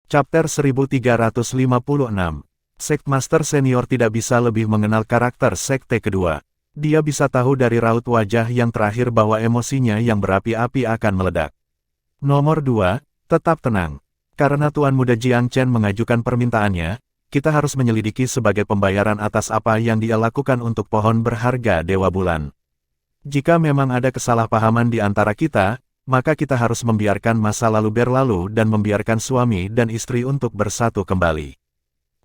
Chapter 1356. Sektmaster senior tidak bisa lebih mengenal karakter sekte kedua. Dia bisa tahu dari raut wajah yang terakhir bahwa emosinya yang berapi-api akan meledak. Nomor 2, tetap tenang. Karena Tuan Muda Jiang Chen mengajukan permintaannya, kita harus menyelidiki sebagai pembayaran atas apa yang dia lakukan untuk pohon berharga Dewa Bulan. Jika memang ada kesalahpahaman di antara kita, maka kita harus membiarkan masa lalu berlalu dan membiarkan suami dan istri untuk bersatu kembali.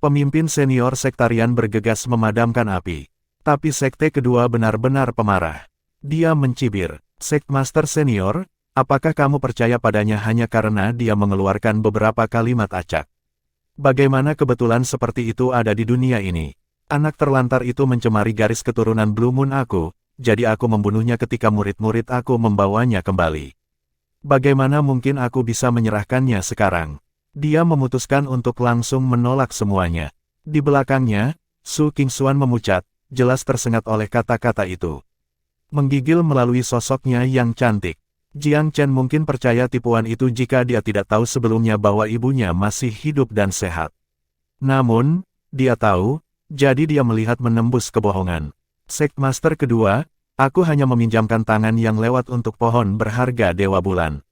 Pemimpin senior sektarian bergegas memadamkan api. Tapi sekte kedua benar-benar pemarah. Dia mencibir, "Sektmaster senior, apakah kamu percaya padanya hanya karena dia mengeluarkan beberapa kalimat acak? Bagaimana kebetulan seperti itu ada di dunia ini? Anak terlantar itu mencemari garis keturunan Blue Moon aku, jadi aku membunuhnya ketika murid-murid aku membawanya kembali. Bagaimana mungkin aku bisa menyerahkannya sekarang?" Dia memutuskan untuk langsung menolak semuanya. Di belakangnya, Su Qingshuan memucat, jelas tersengat oleh kata-kata itu. Menggigil melalui sosoknya yang cantik. Jiang Chen mungkin percaya tipuan itu jika dia tidak tahu sebelumnya bahwa ibunya masih hidup dan sehat. Namun, dia tahu, jadi dia melihat menembus kebohongan. "Sektmaster kedua, aku hanya meminjamkan tangan yang lewat untuk pohon berharga Dewa Bulan.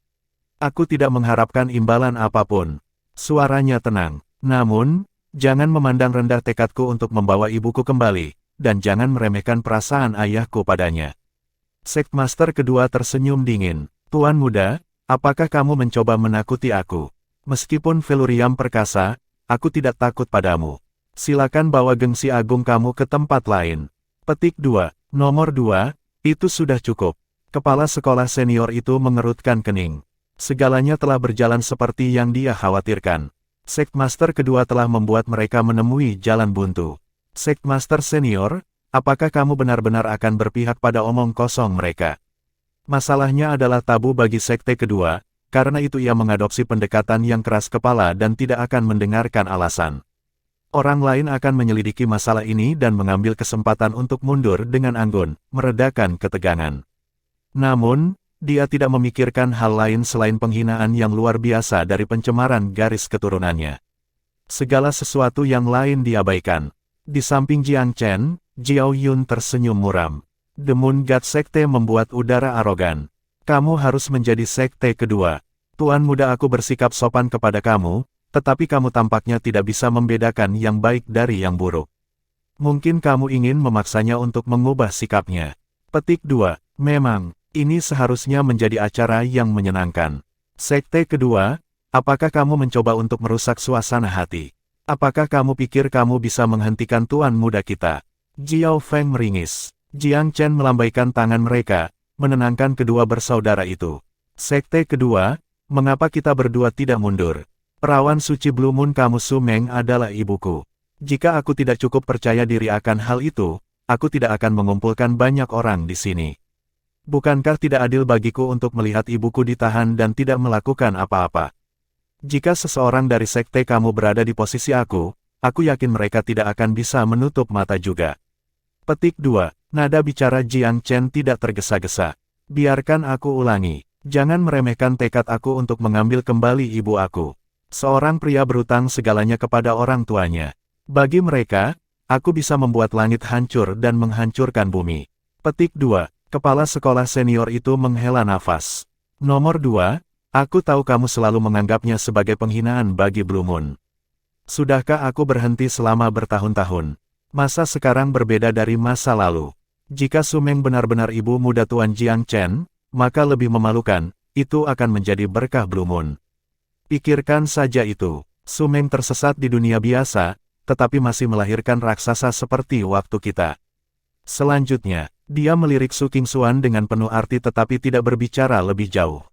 Aku tidak mengharapkan imbalan apapun." Suaranya tenang. "Namun, jangan memandang rendah tekadku untuk membawa ibuku kembali, dan jangan meremehkan perasaan ayahku padanya." Sektmaster kedua tersenyum dingin. "Tuan Muda, apakah kamu mencoba menakuti aku? Meskipun Velurium perkasa, aku tidak takut padamu. Silakan bawa gengsi agung kamu ke tempat lain." Petik 2. Nomor 2, itu sudah cukup. Kepala sekolah senior itu mengerutkan kening. Segalanya telah berjalan seperti yang dia khawatirkan. Sektmaster kedua telah membuat mereka menemui jalan buntu. "Sektmaster senior, apakah kamu benar-benar akan berpihak pada omong kosong mereka? Masalahnya adalah tabu bagi sekte kedua, karena itu ia mengadopsi pendekatan yang keras kepala dan tidak akan mendengarkan alasan. Orang lain akan menyelidiki masalah ini dan mengambil kesempatan untuk mundur dengan anggun, meredakan ketegangan. Namun, dia tidak memikirkan hal lain selain penghinaan yang luar biasa dari pencemaran garis keturunannya. Segala sesuatu yang lain diabaikan. Di samping Jiang Chen, Jiao Yun tersenyum muram. The Moon God Sekte membuat udara arogan. "Kamu harus menjadi sekte kedua. Tuan Muda aku bersikap sopan kepada kamu, tetapi kamu tampaknya tidak bisa membedakan yang baik dari yang buruk. Mungkin kamu ingin memaksanya untuk mengubah sikapnya." Petik 2. Memang, ini seharusnya menjadi acara yang menyenangkan. Sekte kedua, apakah kamu mencoba untuk merusak suasana hati? Apakah kamu pikir kamu bisa menghentikan Tuan Muda kita? Jiao Feng meringis. Jiang Chen melambaikan tangan mereka, menenangkan kedua bersaudara itu. "Sekte kedua, mengapa kita berdua tidak mundur? Perawan suci Blue Moon kamu Su Meng adalah ibuku. Jika aku tidak cukup percaya diri akan hal itu, aku tidak akan mengumpulkan banyak orang di sini. Bukankah tidak adil bagiku untuk melihat ibuku ditahan dan tidak melakukan apa-apa? Jika seseorang dari sekte kamu berada di posisi aku yakin mereka tidak akan bisa menutup mata juga." Petik 2. Nada bicara Jiang Chen tidak tergesa-gesa. "Biarkan aku ulangi. Jangan meremehkan tekad aku untuk mengambil kembali ibu aku. Seorang pria berutang segalanya kepada orang tuanya. Bagi mereka, aku bisa membuat langit hancur dan menghancurkan bumi." Petik 2. Kepala sekolah senior itu menghela nafas. "Nomor 2, aku tahu kamu selalu menganggapnya sebagai penghinaan bagi Blue Moon. Sudahkah aku berhenti selama bertahun-tahun? Masa sekarang berbeda dari masa lalu. Jika Su Meng benar-benar ibu muda Tuan Jiang Chen, maka lebih memalukan, itu akan menjadi berkah Blue Moon. Pikirkan saja itu. Su Meng tersesat di dunia biasa, tetapi masih melahirkan raksasa seperti waktu kita." Selanjutnya, dia melirik Su Qingshuan dengan penuh arti tetapi tidak berbicara lebih jauh.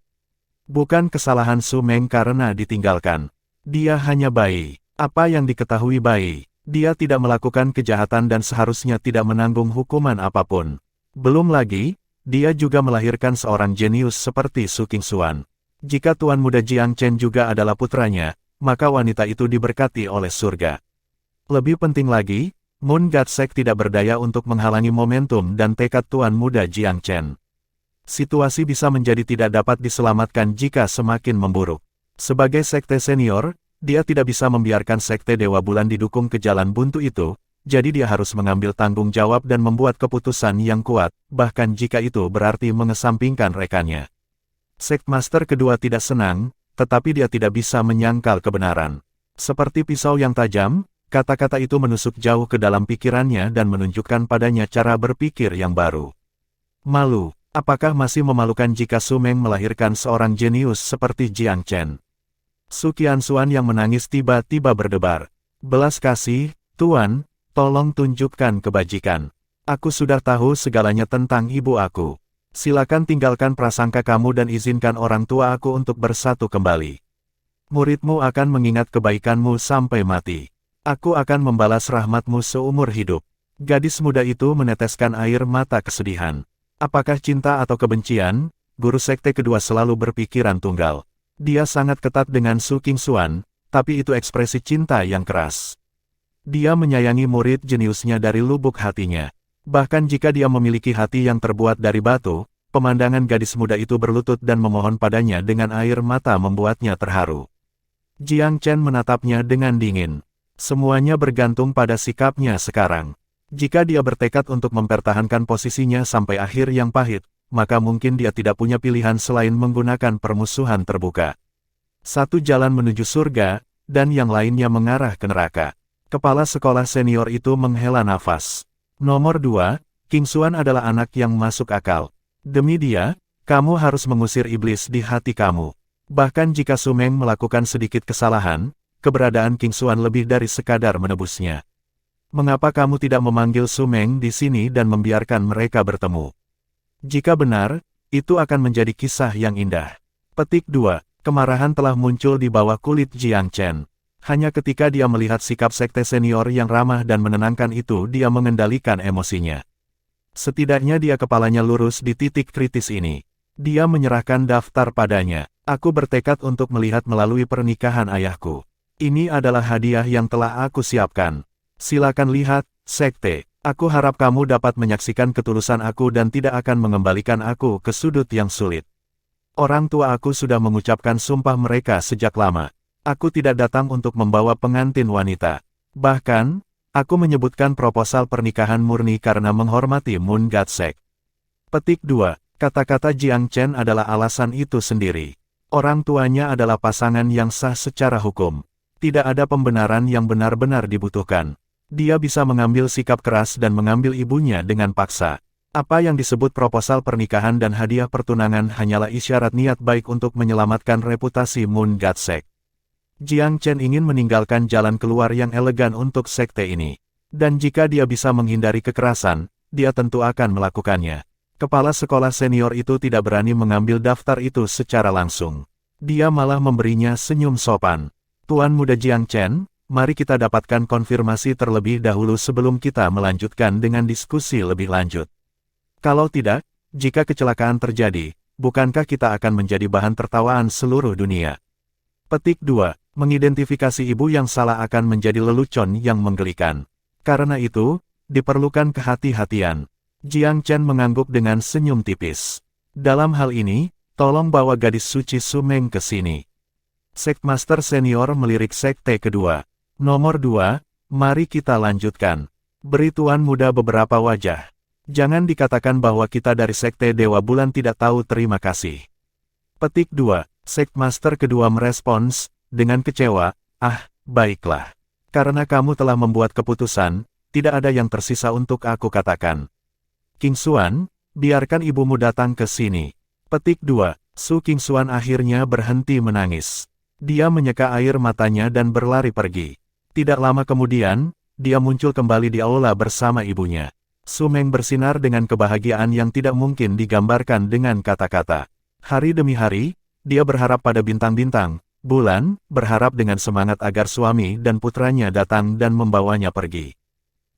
"Bukan kesalahan Su Meng karena ditinggalkan. Dia hanya bayi. Apa yang diketahui bayi? Dia tidak melakukan kejahatan dan seharusnya tidak menanggung hukuman apapun. Belum lagi, dia juga melahirkan seorang jenius seperti Su Qingshuan. Jika Tuan Muda Jiang Chen juga adalah putranya, maka wanita itu diberkati oleh surga. Lebih penting lagi, Moon God Sect tidak berdaya untuk menghalangi momentum dan tekad Tuan Muda Jiang Chen. Situasi bisa menjadi tidak dapat diselamatkan jika semakin memburuk. Sebagai sekte senior, Dia tidak bisa membiarkan Sekte Dewa Bulan didukung ke jalan buntu itu, jadi dia harus mengambil tanggung jawab dan membuat keputusan yang kuat, bahkan jika itu berarti mengesampingkan rekannya. Sektmaster kedua tidak senang, tetapi dia tidak bisa menyangkal kebenaran. Seperti pisau yang tajam, kata-kata itu menusuk jauh ke dalam pikirannya dan menunjukkan padanya cara berpikir yang baru. Malu, apakah masih memalukan jika Su Meng melahirkan seorang jenius seperti Jiang Chen? Su Qianxuan yang menangis tiba-tiba berdebar. Belas kasih, Tuan, tolong tunjukkan kebajikan. Aku sudah tahu segalanya tentang ibu aku. Silakan tinggalkan prasangka kamu dan izinkan orang tua aku untuk bersatu kembali. Muridmu akan mengingat kebaikanmu sampai mati. Aku akan membalas rahmatmu seumur hidup. Gadis muda itu meneteskan air mata kesedihan. Apakah cinta atau kebencian? Guru sekte kedua selalu berpikiran tunggal. Dia sangat ketat dengan Su Qianxuan, tapi itu ekspresi cinta yang keras. Dia menyayangi murid jeniusnya dari lubuk hatinya. Bahkan jika dia memiliki hati yang terbuat dari batu, pemandangan gadis muda itu berlutut dan memohon padanya dengan air mata membuatnya terharu. Jiang Chen menatapnya dengan dingin. Semuanya bergantung pada sikapnya sekarang. Jika dia bertekad untuk mempertahankan posisinya sampai akhir yang pahit, maka mungkin dia tidak punya pilihan selain menggunakan permusuhan terbuka. Satu jalan menuju surga, dan yang lainnya mengarah ke neraka. Kepala sekolah senior itu menghela nafas. Nomor 2, Qianxuan adalah anak yang masuk akal. Demi dia, kamu harus mengusir iblis di hati kamu. Bahkan jika Su Meng melakukan sedikit kesalahan, keberadaan Qianxuan lebih dari sekadar menebusnya. Mengapa kamu tidak memanggil Su Meng di sini dan membiarkan mereka bertemu? Jika benar, itu akan menjadi kisah yang indah. Petik 2, kemarahan telah muncul di bawah kulit Jiang Chen. Hanya ketika dia melihat sikap sekte senior yang ramah dan menenangkan itu dia mengendalikan emosinya. Setidaknya dia kepalanya lurus di titik kritis ini. Dia menyerahkan daftar padanya. Aku bertekad untuk melihat melalui pernikahan ayahku. Ini adalah hadiah yang telah aku siapkan. Silakan lihat, sekte. Aku harap kamu dapat menyaksikan ketulusan aku dan tidak akan mengembalikan aku ke sudut yang sulit. Orang tua aku sudah mengucapkan sumpah mereka sejak lama. Aku tidak datang untuk membawa pengantin wanita. Bahkan, aku menyebutkan proposal pernikahan murni karena menghormati Moon God Sect. Petik 2, kata-kata Jiang Chen adalah alasan itu sendiri. Orang tuanya adalah pasangan yang sah secara hukum. Tidak ada pembenaran yang benar-benar dibutuhkan. Dia bisa mengambil sikap keras dan mengambil ibunya dengan paksa. Apa yang disebut proposal pernikahan dan hadiah pertunangan hanyalah isyarat niat baik untuk menyelamatkan reputasi Moon God Sect. Jiang Chen ingin meninggalkan jalan keluar yang elegan untuk sekte ini. Dan jika dia bisa menghindari kekerasan, dia tentu akan melakukannya. Kepala sekolah senior itu tidak berani mengambil daftar itu secara langsung. Dia malah memberinya senyum sopan. Tuan muda Jiang Chen, mari kita dapatkan konfirmasi terlebih dahulu sebelum kita melanjutkan dengan diskusi lebih lanjut. Kalau tidak, jika kecelakaan terjadi, bukankah kita akan menjadi bahan tertawaan seluruh dunia? Petik 2. Mengidentifikasi ibu yang salah akan menjadi lelucon yang menggelikan. Karena itu, diperlukan kehati-hatian. Jiang Chen mengangguk dengan senyum tipis. Dalam hal ini, tolong bawa gadis suci Su Meng ke sini. Sektmaster senior melirik sekte kedua. Nomor 2, mari kita lanjutkan. Beri tuan muda beberapa wajah. Jangan dikatakan bahwa kita dari sekte Dewa Bulan tidak tahu terima kasih. Petik 2, Sektmaster kedua merespons, dengan kecewa, baiklah. Karena kamu telah membuat keputusan, tidak ada yang tersisa untuk aku katakan. Qianxuan, biarkan ibumu datang ke sini. Petik 2, Su Qianxuan akhirnya berhenti menangis. Dia menyeka air matanya dan berlari pergi. Tidak lama kemudian, dia muncul kembali di aula bersama ibunya. Su Meng bersinar dengan kebahagiaan yang tidak mungkin digambarkan dengan kata-kata. Hari demi hari, dia berharap pada bintang-bintang, bulan, berharap dengan semangat agar suami dan putranya datang dan membawanya pergi.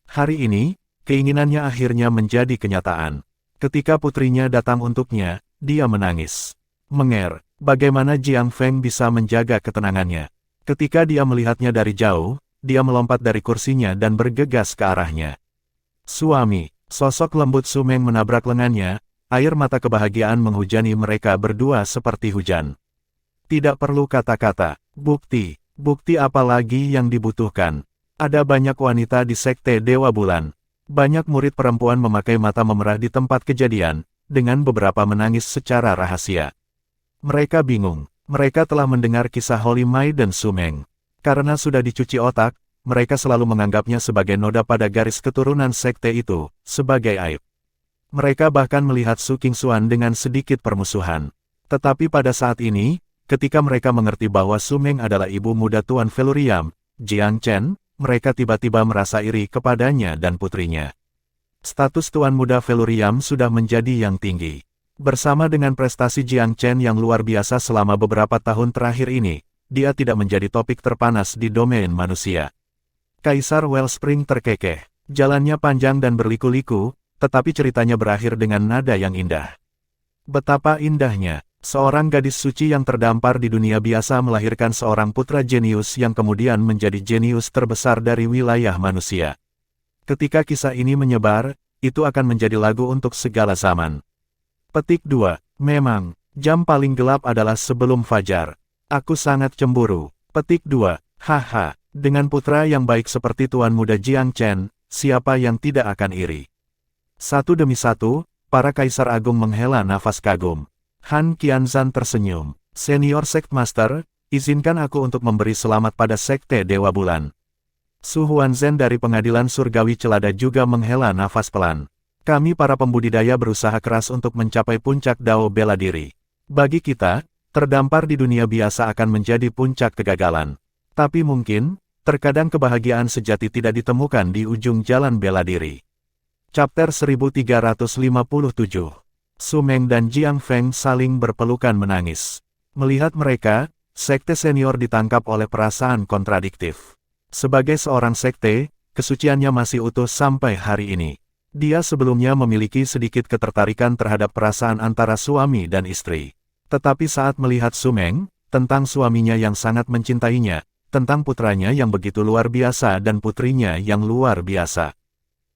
Hari ini, keinginannya akhirnya menjadi kenyataan. Ketika putrinya datang untuknya, dia menangis. Menger, bagaimana Jiang Feng bisa menjaga ketenangannya? Ketika dia melihatnya dari jauh, dia melompat dari kursinya dan bergegas ke arahnya. Suami, sosok lembut Su Meng menabrak lengannya, air mata kebahagiaan menghujani mereka berdua seperti hujan. Tidak perlu kata-kata, bukti, Bukti apa lagi yang dibutuhkan? Ada banyak wanita di Sekte Dewa Bulan. Banyak murid perempuan memakai mata memerah di tempat kejadian, dengan beberapa menangis secara rahasia. Mereka bingung. Mereka telah mendengar kisah Holy Mai dan Sumeng. Karena sudah dicuci otak, mereka selalu menganggapnya sebagai noda pada garis keturunan sekte itu, sebagai aib. Mereka bahkan melihat Su Qingxuan dengan sedikit permusuhan. Tetapi pada saat ini, ketika mereka mengerti bahwa Sumeng adalah ibu muda Tuan Veluriam, Jiang Chen, mereka tiba-tiba merasa iri kepadanya dan putrinya. Status Tuan Muda Veluriam sudah menjadi yang tinggi. Bersama dengan prestasi Jiang Chen yang luar biasa selama beberapa tahun terakhir ini, dia tidak menjadi topik terpanas di domain manusia. Kaisar Wellspring terkekeh. Jalannya panjang dan berliku-liku, tetapi ceritanya berakhir dengan nada yang indah. Betapa indahnya, seorang gadis suci yang terdampar di dunia biasa melahirkan seorang putra jenius yang kemudian menjadi jenius terbesar dari wilayah manusia. Ketika kisah ini menyebar, itu akan menjadi lagu untuk segala zaman. Petik 2. Memang, jam paling gelap adalah sebelum fajar. Aku sangat cemburu. Petik 2. Haha, dengan putra yang baik seperti Tuan Muda Jiang Chen, siapa yang tidak akan iri? Satu demi satu, para kaisar agung menghela nafas kagum. Han Qianzhan tersenyum. Senior Sect Master, izinkan aku untuk memberi selamat pada Sekte Dewa Bulan. Su Huanzhen dari Pengadilan Surgawi Celada juga menghela nafas pelan. Kami para pembudidaya berusaha keras untuk mencapai puncak Dao bela diri. Bagi kita, terdampar di dunia biasa akan menjadi puncak kegagalan. Tapi mungkin, terkadang kebahagiaan sejati tidak ditemukan di ujung jalan bela diri. Chapter 1357. Sumeng dan Jiang Feng saling berpelukan menangis. Melihat mereka, sekte senior ditangkap oleh perasaan kontradiktif. Sebagai seorang sekte, kesuciannya masih utuh sampai hari ini. Dia sebelumnya memiliki sedikit ketertarikan terhadap perasaan antara suami dan istri. Tetapi saat melihat Sumeng, tentang suaminya yang sangat mencintainya, tentang putranya yang begitu luar biasa dan putrinya yang luar biasa.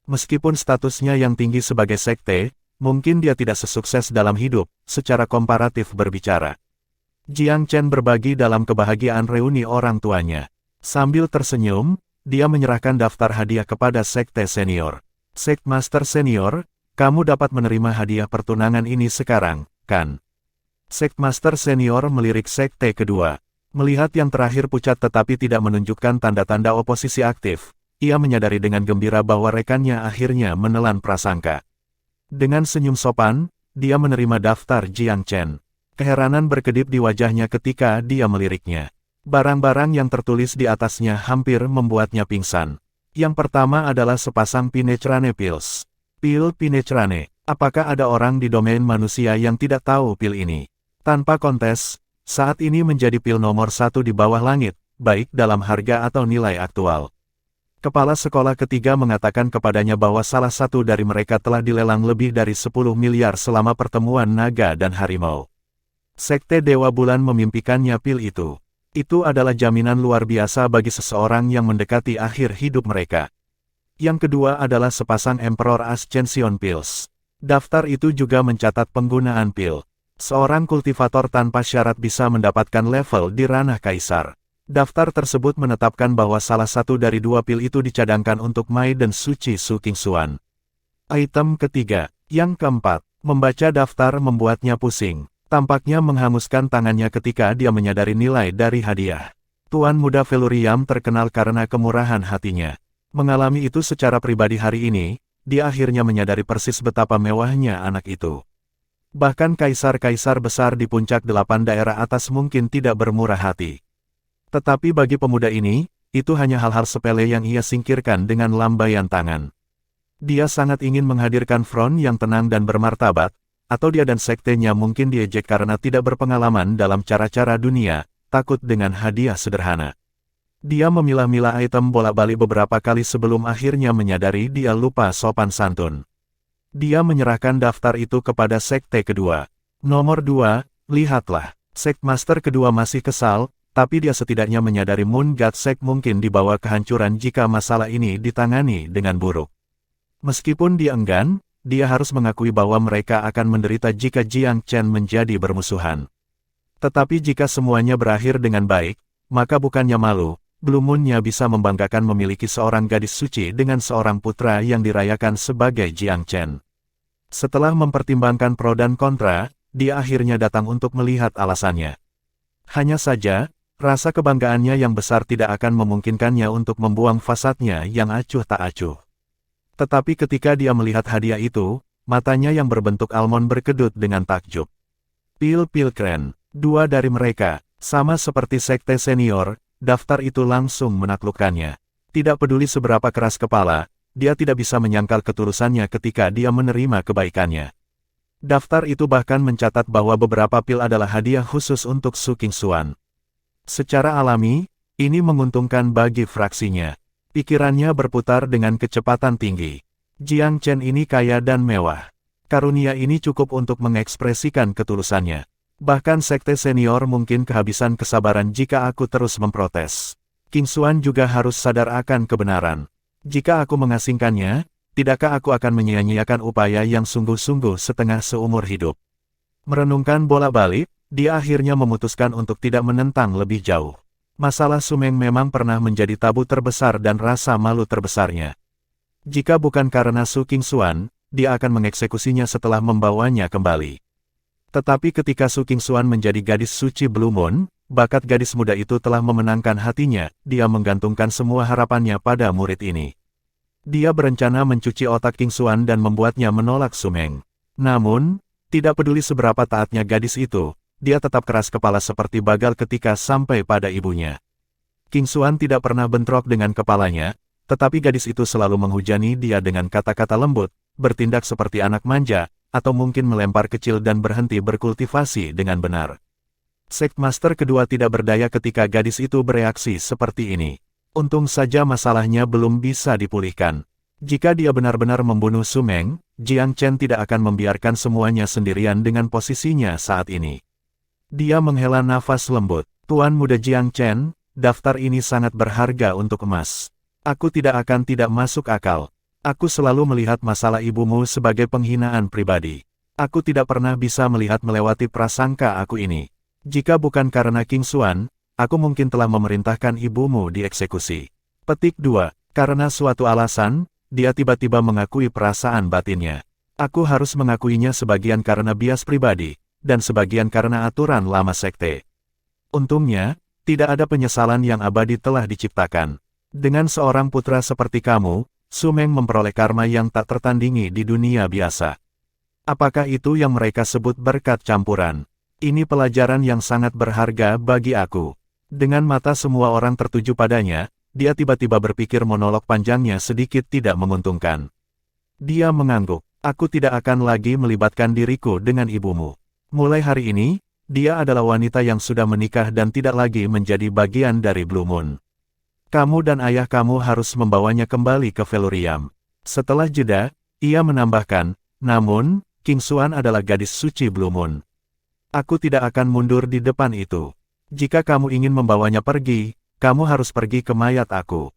Meskipun statusnya yang tinggi sebagai sekte, mungkin dia tidak sesukses dalam hidup, secara komparatif berbicara. Jiang Chen berbagi dalam kebahagiaan reuni orang tuanya. Sambil tersenyum, dia menyerahkan daftar hadiah kepada sekte senior. Sect Master Senior, kamu dapat menerima hadiah pertunangan ini sekarang, kan? Sect Master Senior melirik sekte kedua. Melihat yang terakhir pucat tetapi tidak menunjukkan tanda-tanda oposisi aktif, ia menyadari dengan gembira bahwa rekannya akhirnya menelan prasangka. Dengan senyum sopan, dia menerima daftar Jiang Chen. Keheranan berkedip di wajahnya ketika dia meliriknya. Barang-barang yang tertulis di atasnya hampir membuatnya pingsan. Yang pertama adalah sepasang Pinetrane Pills. Pil Pinetrane, apakah ada orang di domain manusia yang tidak tahu pil ini? Tanpa kontes, saat ini menjadi pil nomor 1 di bawah langit, baik dalam harga atau nilai aktual. Kepala sekolah ketiga mengatakan kepadanya bahwa salah satu dari mereka telah dilelang lebih dari 10 miliar selama pertemuan naga dan harimau. Sekte Dewa Bulan memimpikannya pil itu. Itu adalah jaminan luar biasa bagi seseorang yang mendekati akhir hidup mereka. Yang kedua adalah sepasang Emperor Ascension Pills. Daftar itu juga mencatat penggunaan pil. Seorang kultivator tanpa syarat bisa mendapatkan level di ranah kaisar. Daftar tersebut menetapkan bahwa salah satu dari dua pil itu dicadangkan untuk Mai dan Suci Su Qingxuan. Item ketiga. Yang keempat, membaca daftar membuatnya pusing. Tampaknya menghanguskan tangannya ketika dia menyadari nilai dari hadiah. Tuan Muda Veluriam terkenal karena kemurahan hatinya. Mengalami itu secara pribadi hari ini, dia akhirnya menyadari persis betapa mewahnya anak itu. Bahkan kaisar-kaisar besar di puncak 8 daerah atas mungkin tidak bermurah hati. Tetapi bagi pemuda ini, itu hanya hal-hal sepele yang ia singkirkan dengan lambaian tangan. Dia sangat ingin menghadirkan front yang tenang dan bermartabat, atau dia dan sektenya mungkin diejek karena tidak berpengalaman dalam cara-cara dunia, takut dengan hadiah sederhana. Dia memilah-milah item bolak-balik beberapa kali sebelum akhirnya menyadari dia lupa sopan santun. Dia menyerahkan daftar itu kepada sekte kedua. Nomor 2, lihatlah. Sect Master kedua masih kesal, tapi dia setidaknya menyadari Moon God Sect mungkin dibawa kehancuran jika masalah ini ditangani dengan buruk. Meskipun dia enggan, dia harus mengakui bahwa mereka akan menderita jika Jiang Chen menjadi bermusuhan. Tetapi jika semuanya berakhir dengan baik, maka bukannya malu, Blue Moon-nya bisa membanggakan memiliki seorang gadis suci dengan seorang putra yang dirayakan sebagai Jiang Chen. Setelah mempertimbangkan pro dan kontra, dia akhirnya datang untuk melihat alasannya. Hanya saja, rasa kebanggaannya yang besar tidak akan memungkinkannya untuk membuang fasadnya yang acuh tak acuh. Tetapi ketika dia melihat hadiah itu, matanya yang berbentuk almond berkedut dengan takjub. Pil-pil keren, dua dari mereka, sama seperti sekte senior, daftar itu langsung menaklukkannya. Tidak peduli seberapa keras kepala, dia tidak bisa menyangkal ketulusannya ketika dia menerima kebaikannya. Daftar itu bahkan mencatat bahwa beberapa pil adalah hadiah khusus untuk Su Qingxuan. Secara alami, ini menguntungkan bagi fraksinya. Pikirannya berputar dengan kecepatan tinggi. Jiang Chen ini kaya dan mewah. Karunia ini cukup untuk mengekspresikan ketulusannya. Bahkan sekte senior mungkin kehabisan kesabaran jika aku terus memprotes. Qingxuan juga harus sadar akan kebenaran. Jika aku mengasingkannya, tidakkah aku akan menyia-nyiakan upaya yang sungguh-sungguh setengah seumur hidup? Merenungkan bolak-balik, dia akhirnya memutuskan untuk tidak menentang lebih jauh. Masalah Su Meng memang pernah menjadi tabu terbesar dan rasa malu terbesarnya. Jika bukan karena Su Qingxuan, dia akan mengeksekusinya setelah membawanya kembali. Tetapi ketika Su Qingxuan menjadi gadis suci Blue Moon, bakat gadis muda itu telah memenangkan hatinya, dia menggantungkan semua harapannya pada murid ini. Dia berencana mencuci otak Qingxuan dan membuatnya menolak Su Meng. Namun, tidak peduli seberapa taatnya gadis itu, dia tetap keras kepala seperti bagal ketika sampai pada ibunya. Qingxuan tidak pernah bentrok dengan kepalanya, tetapi gadis itu selalu menghujani dia dengan kata-kata lembut, bertindak seperti anak manja, atau mungkin melempar kecil dan berhenti berkultivasi dengan benar. Sektmaster kedua tidak berdaya ketika gadis itu bereaksi seperti ini. Untung saja masalahnya belum bisa dipulihkan. Jika dia benar-benar membunuh Su Meng, Jiang Chen tidak akan membiarkan semuanya sendirian dengan posisinya saat ini. Dia menghela nafas lembut. Tuan muda Jiang Chen, daftar ini sangat berharga untuk emas. Aku tidak akan tidak masuk akal. Aku selalu melihat masalah ibumu sebagai penghinaan pribadi. Aku tidak pernah bisa melihat melewati prasangka aku ini. Jika bukan karena Qingxuan, aku mungkin telah memerintahkan ibumu dieksekusi. Petik 2. Karena suatu alasan, dia tiba-tiba mengakui perasaan batinnya. Aku harus mengakuinya sebagian karena bias pribadi, dan sebagian karena aturan lama sekte. Untungnya, tidak ada penyesalan yang abadi telah diciptakan. Dengan seorang putra seperti kamu, Su Meng memperoleh karma yang tak tertandingi di dunia biasa. Apakah itu yang mereka sebut berkat campuran? Ini pelajaran yang sangat berharga bagi aku. Dengan mata semua orang tertuju padanya, dia tiba-tiba berpikir monolog panjangnya sedikit tidak menguntungkan. Dia mengangguk, aku tidak akan lagi melibatkan diriku dengan ibumu. Mulai hari ini, dia adalah wanita yang sudah menikah dan tidak lagi menjadi bagian dari Blue Moon. Kamu dan ayah kamu harus membawanya kembali ke Velurium. Setelah jeda, ia menambahkan, namun, Qingxuan adalah gadis suci Blue Moon. Aku tidak akan mundur di depan itu. Jika kamu ingin membawanya pergi, kamu harus pergi ke mayat aku.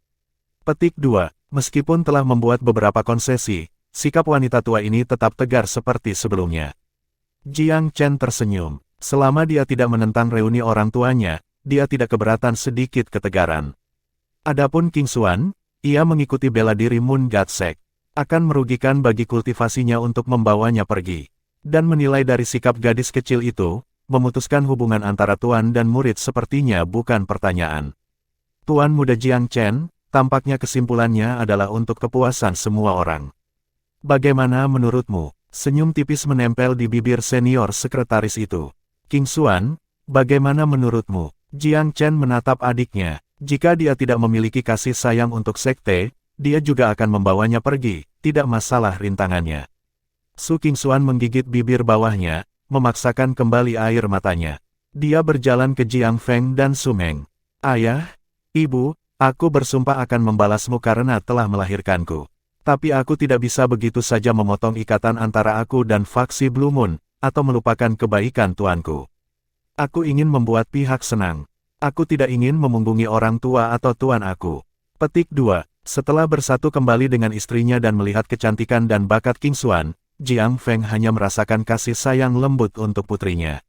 Petik 2. Meskipun telah membuat beberapa konsesi, sikap wanita tua ini tetap tegar seperti sebelumnya. Jiang Chen tersenyum. Selama dia tidak menentang reuni orang tuanya, dia tidak keberatan sedikit ketegaran. Adapun Qingxuan, ia mengikuti bela diri Moon God Sect. Akan merugikan bagi kultivasinya untuk membawanya pergi. Dan menilai dari sikap gadis kecil itu, memutuskan hubungan antara tuan dan murid sepertinya bukan pertanyaan. Tuan muda Jiang Chen, tampaknya kesimpulannya adalah untuk kepuasan semua orang. Bagaimana menurutmu? Senyum tipis menempel di bibir senior sekretaris itu. Qingxuan, bagaimana menurutmu? Jiang Chen menatap adiknya. Jika dia tidak memiliki kasih sayang untuk sekte, dia juga akan membawanya pergi, tidak masalah rintangannya. Su Qingxuan menggigit bibir bawahnya, memaksakan kembali air matanya. Dia berjalan ke Jiang Feng dan Su Meng. Ayah, ibu, aku bersumpah akan membalasmu karena telah melahirkanku. Tapi aku tidak bisa begitu saja memotong ikatan antara aku dan faksi Blue Moon, atau melupakan kebaikan tuanku. Aku ingin membuat pihak senang. Aku tidak ingin memunggungi orang tua atau tuan aku. Petik 2. Setelah bersatu kembali dengan istrinya dan melihat kecantikan dan bakat Qingxuan, Jiang Feng hanya merasakan kasih sayang lembut untuk putrinya.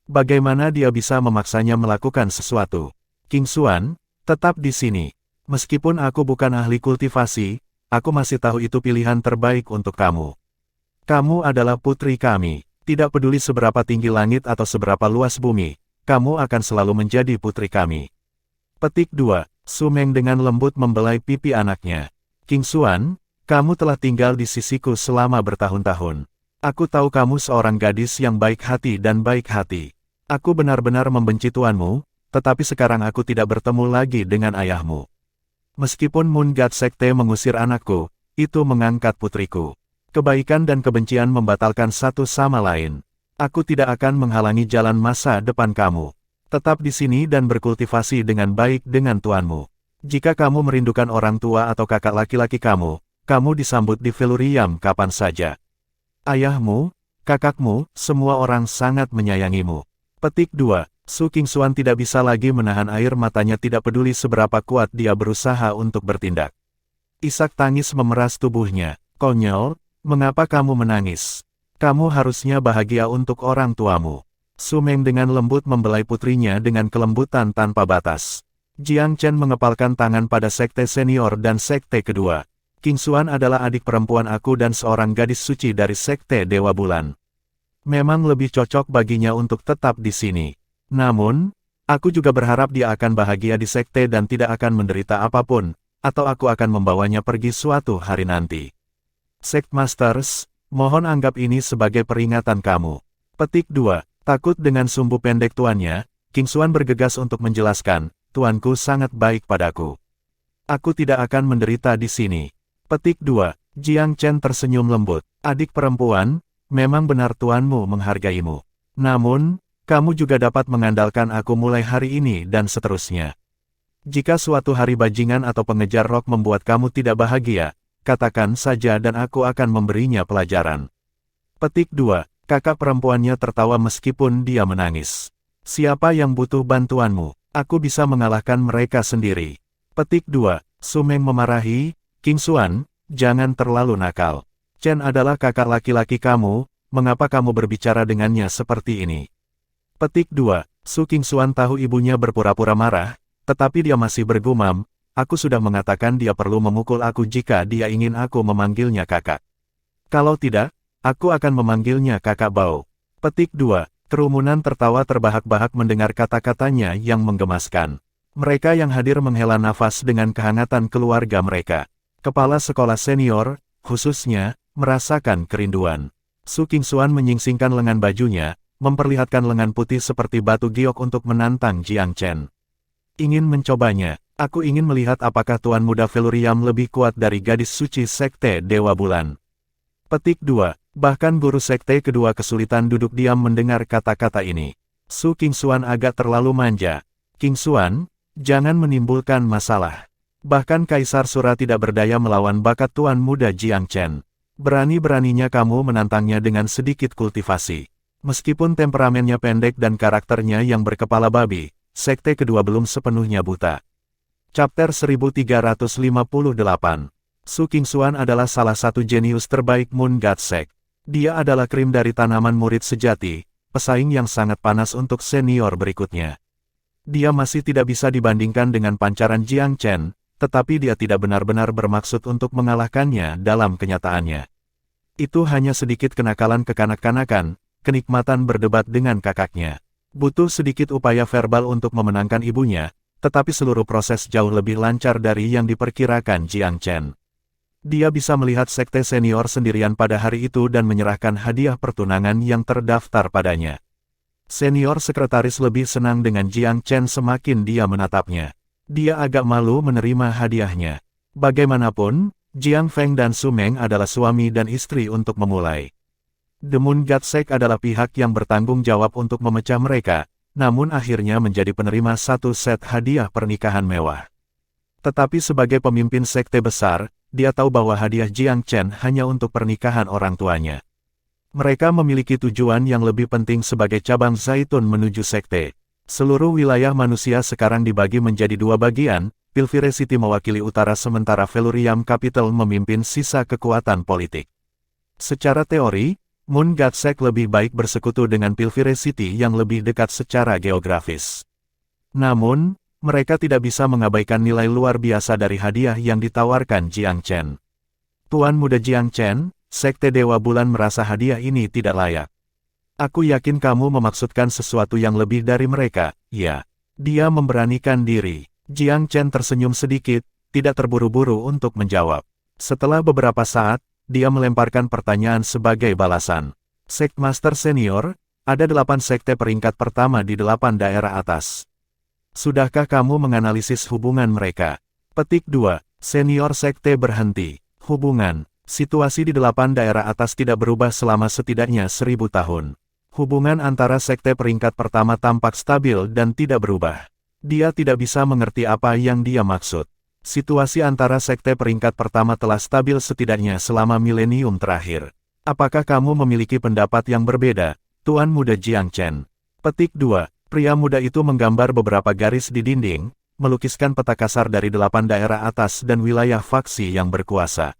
Bagaimana dia bisa memaksanya melakukan sesuatu? King Xuan, tetap di sini. Meskipun aku bukan ahli kultivasi, aku masih tahu itu pilihan terbaik untuk kamu. Kamu adalah putri kami. Tidak peduli seberapa tinggi langit atau seberapa luas bumi, kamu akan selalu menjadi putri kami. Petik 2. Su Meng dengan lembut membelai pipi anaknya. King Xuan, kamu telah tinggal di sisiku selama bertahun-tahun. Aku tahu kamu seorang gadis yang baik hati dan baik hati. Aku benar-benar membenci tuanmu, tetapi sekarang aku tidak bertemu lagi dengan ayahmu. Meskipun Moon God Sekte mengusir anakku, itu mengangkat putriku. Kebaikan dan kebencian membatalkan satu sama lain. Aku tidak akan menghalangi jalan masa depan kamu. Tetap di sini dan berkultivasi dengan baik dengan tuanmu. Jika kamu merindukan orang tua atau kakak laki-laki kamu, kamu disambut di Velurium kapan saja. Ayahmu, kakakmu, semua orang sangat menyayangimu. Petik 2. Su King Xuan tidak bisa lagi menahan air matanya, tidak peduli seberapa kuat dia berusaha untuk bertindak. Isak tangis memeras tubuhnya. Konyol, mengapa kamu menangis? Kamu harusnya bahagia untuk orang tuamu. Su Meng dengan lembut membelai putrinya dengan kelembutan tanpa batas. Jiang Chen mengepalkan tangan pada sekte senior dan sekte kedua. King Xuan adalah adik perempuan aku dan seorang gadis suci dari sekte Dewa Bulan. Memang lebih cocok baginya untuk tetap di sini. Namun, aku juga berharap dia akan bahagia di sekte dan tidak akan menderita apapun, atau aku akan membawanya pergi suatu hari nanti. Sect Masters, mohon anggap ini sebagai peringatan kamu. Petik 2. Takut dengan sumbu pendek tuannya, King Xuan bergegas untuk menjelaskan, tuanku sangat baik padaku. Aku tidak akan menderita di sini. Petik 2. Jiang Chen tersenyum lembut. Adik perempuan, memang benar tuanmu menghargaimu. Namun, kamu juga dapat mengandalkan aku mulai hari ini dan seterusnya. Jika suatu hari bajingan atau pengejar roh membuat kamu tidak bahagia, katakan saja dan aku akan memberinya pelajaran. Petik 2. Kakak perempuannya tertawa meskipun dia menangis. Siapa yang butuh bantuanmu? Aku bisa mengalahkan mereka sendiri. Petik 2. Su Meng memarahi, King Xuan, jangan terlalu nakal. Chen adalah kakak laki-laki kamu, mengapa kamu berbicara dengannya seperti ini? Petik 2. Su King Xuan tahu ibunya berpura-pura marah, tetapi dia masih bergumam, aku sudah mengatakan dia perlu memukul aku jika dia ingin aku memanggilnya kakak. Kalau tidak, aku akan memanggilnya kakak Bao. Petik 2. Kerumunan tertawa terbahak-bahak mendengar kata-katanya yang menggemaskan. Mereka yang hadir menghela nafas dengan kehangatan keluarga mereka. Kepala sekolah senior, khususnya, merasakan kerinduan. Su King Xuan menyingsingkan lengan bajunya, memperlihatkan lengan putih seperti batu giok untuk menantang Jiang Chen. Ingin mencobanya, aku ingin melihat apakah Tuan Muda Velurium lebih kuat dari gadis suci sekte Dewa Bulan. Petik 2. Bahkan guru sekte kedua kesulitan duduk diam mendengar kata-kata ini. Su King Xuan agak terlalu manja. King Xuan, jangan menimbulkan masalah. Bahkan Kaisar Sura tidak berdaya melawan bakat Tuan Muda Jiang Chen. Berani-beraninya kamu menantangnya dengan sedikit kultivasi. Meskipun temperamennya pendek dan karakternya yang berkepala babi, sekte kedua belum sepenuhnya buta. Chapter 1358. Su King Xuan adalah salah satu jenius terbaik Moon God Sect. Dia adalah krim dari tanaman murid sejati, pesaing yang sangat panas untuk senior berikutnya. Dia masih tidak bisa dibandingkan dengan pancaran Jiang Chen, tetapi dia tidak benar-benar bermaksud untuk mengalahkannya dalam kenyataannya. Itu hanya sedikit kenakalan kekanak-kanakan, kenikmatan berdebat dengan kakaknya. Butuh sedikit upaya verbal untuk memenangkan ibunya, tetapi seluruh proses jauh lebih lancar dari yang diperkirakan Jiang Chen. Dia bisa melihat sekte senior sendirian pada hari itu dan menyerahkan hadiah pertunangan yang terdaftar padanya. Senior sekretaris lebih senang dengan Jiang Chen semakin dia menatapnya. Dia agak malu menerima hadiahnya. Bagaimanapun, Jiang Feng dan Su Meng adalah suami dan istri untuk memulai. The Moon God Sect adalah pihak yang bertanggung jawab untuk memecah mereka, namun akhirnya menjadi penerima satu set hadiah pernikahan mewah. Tetapi sebagai pemimpin sekte besar, dia tahu bahwa hadiah Jiang Chen hanya untuk pernikahan orang tuanya. Mereka memiliki tujuan yang lebih penting sebagai cabang zaitun menuju sekte. Seluruh wilayah manusia sekarang dibagi menjadi dua bagian, Pilvire City mewakili utara sementara Velurium Capital memimpin sisa kekuatan politik. Secara teori, Moon God Sect lebih baik bersekutu dengan Pilvire City yang lebih dekat secara geografis. Namun, Mereka tidak bisa mengabaikan nilai luar biasa dari hadiah yang ditawarkan Jiang Chen. Tuan Muda Jiang Chen, Sekte Dewa Bulan merasa hadiah ini tidak layak. Aku yakin kamu memaksudkan sesuatu yang lebih dari mereka, ya. Dia memberanikan diri. Jiang Chen tersenyum sedikit, tidak terburu-buru untuk menjawab. Setelah beberapa saat, dia melemparkan pertanyaan sebagai balasan. Sekmaster Senior, ada 8 sekte peringkat pertama di 8 daerah atas. Sudahkah kamu menganalisis hubungan mereka? Petik 2. Senior Sekte berhenti. Hubungan. Situasi di 8 daerah atas tidak berubah selama setidaknya 1000 tahun. Hubungan antara sekte peringkat pertama tampak stabil dan tidak berubah. Dia tidak bisa mengerti apa yang dia maksud. Situasi antara sekte peringkat pertama telah stabil setidaknya selama milenium terakhir. Apakah kamu memiliki pendapat yang berbeda, Tuan Muda Jiang Chen? Petik 2. Pria muda itu menggambar beberapa garis di dinding, melukiskan peta kasar dari 8 daerah atas dan wilayah faksi yang berkuasa.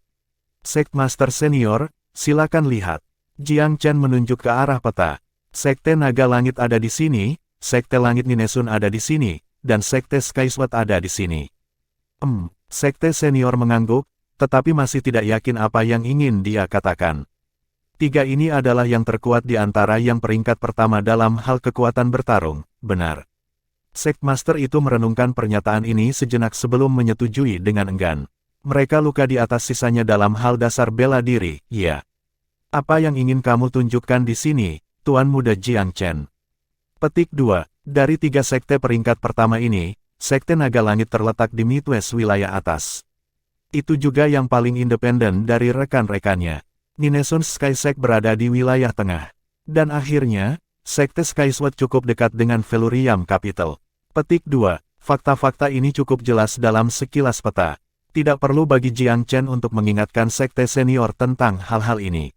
Sekmaster Senior, silakan lihat. Jiang Chen menunjuk ke arah peta. Sekte Naga Langit ada di sini, Sekte Langit Ninesun ada di sini, dan Sekte Skysword ada di sini. Sekte Senior mengangguk, tetapi masih tidak yakin apa yang ingin dia katakan. 3 ini adalah yang terkuat di antara yang peringkat pertama dalam hal kekuatan bertarung, benar. Sekmaster itu merenungkan pernyataan ini sejenak sebelum menyetujui dengan enggan. Mereka luka di atas sisanya dalam hal dasar bela diri, ya. Apa yang ingin kamu tunjukkan di sini, Tuan Muda Jiang Chen? Petik 2. Dari 3 sekte peringkat pertama ini, Sekte Naga Langit terletak di Midwest wilayah atas. Itu juga yang paling independen dari rekan-rekannya. Ninesun Skysec berada di wilayah tengah. Dan akhirnya, Sekte Skysword cukup dekat dengan Velurium Capital. Petik 2. Fakta-fakta ini cukup jelas dalam sekilas peta. Tidak perlu bagi Jiang Chen untuk mengingatkan Sekte Senior tentang hal-hal ini.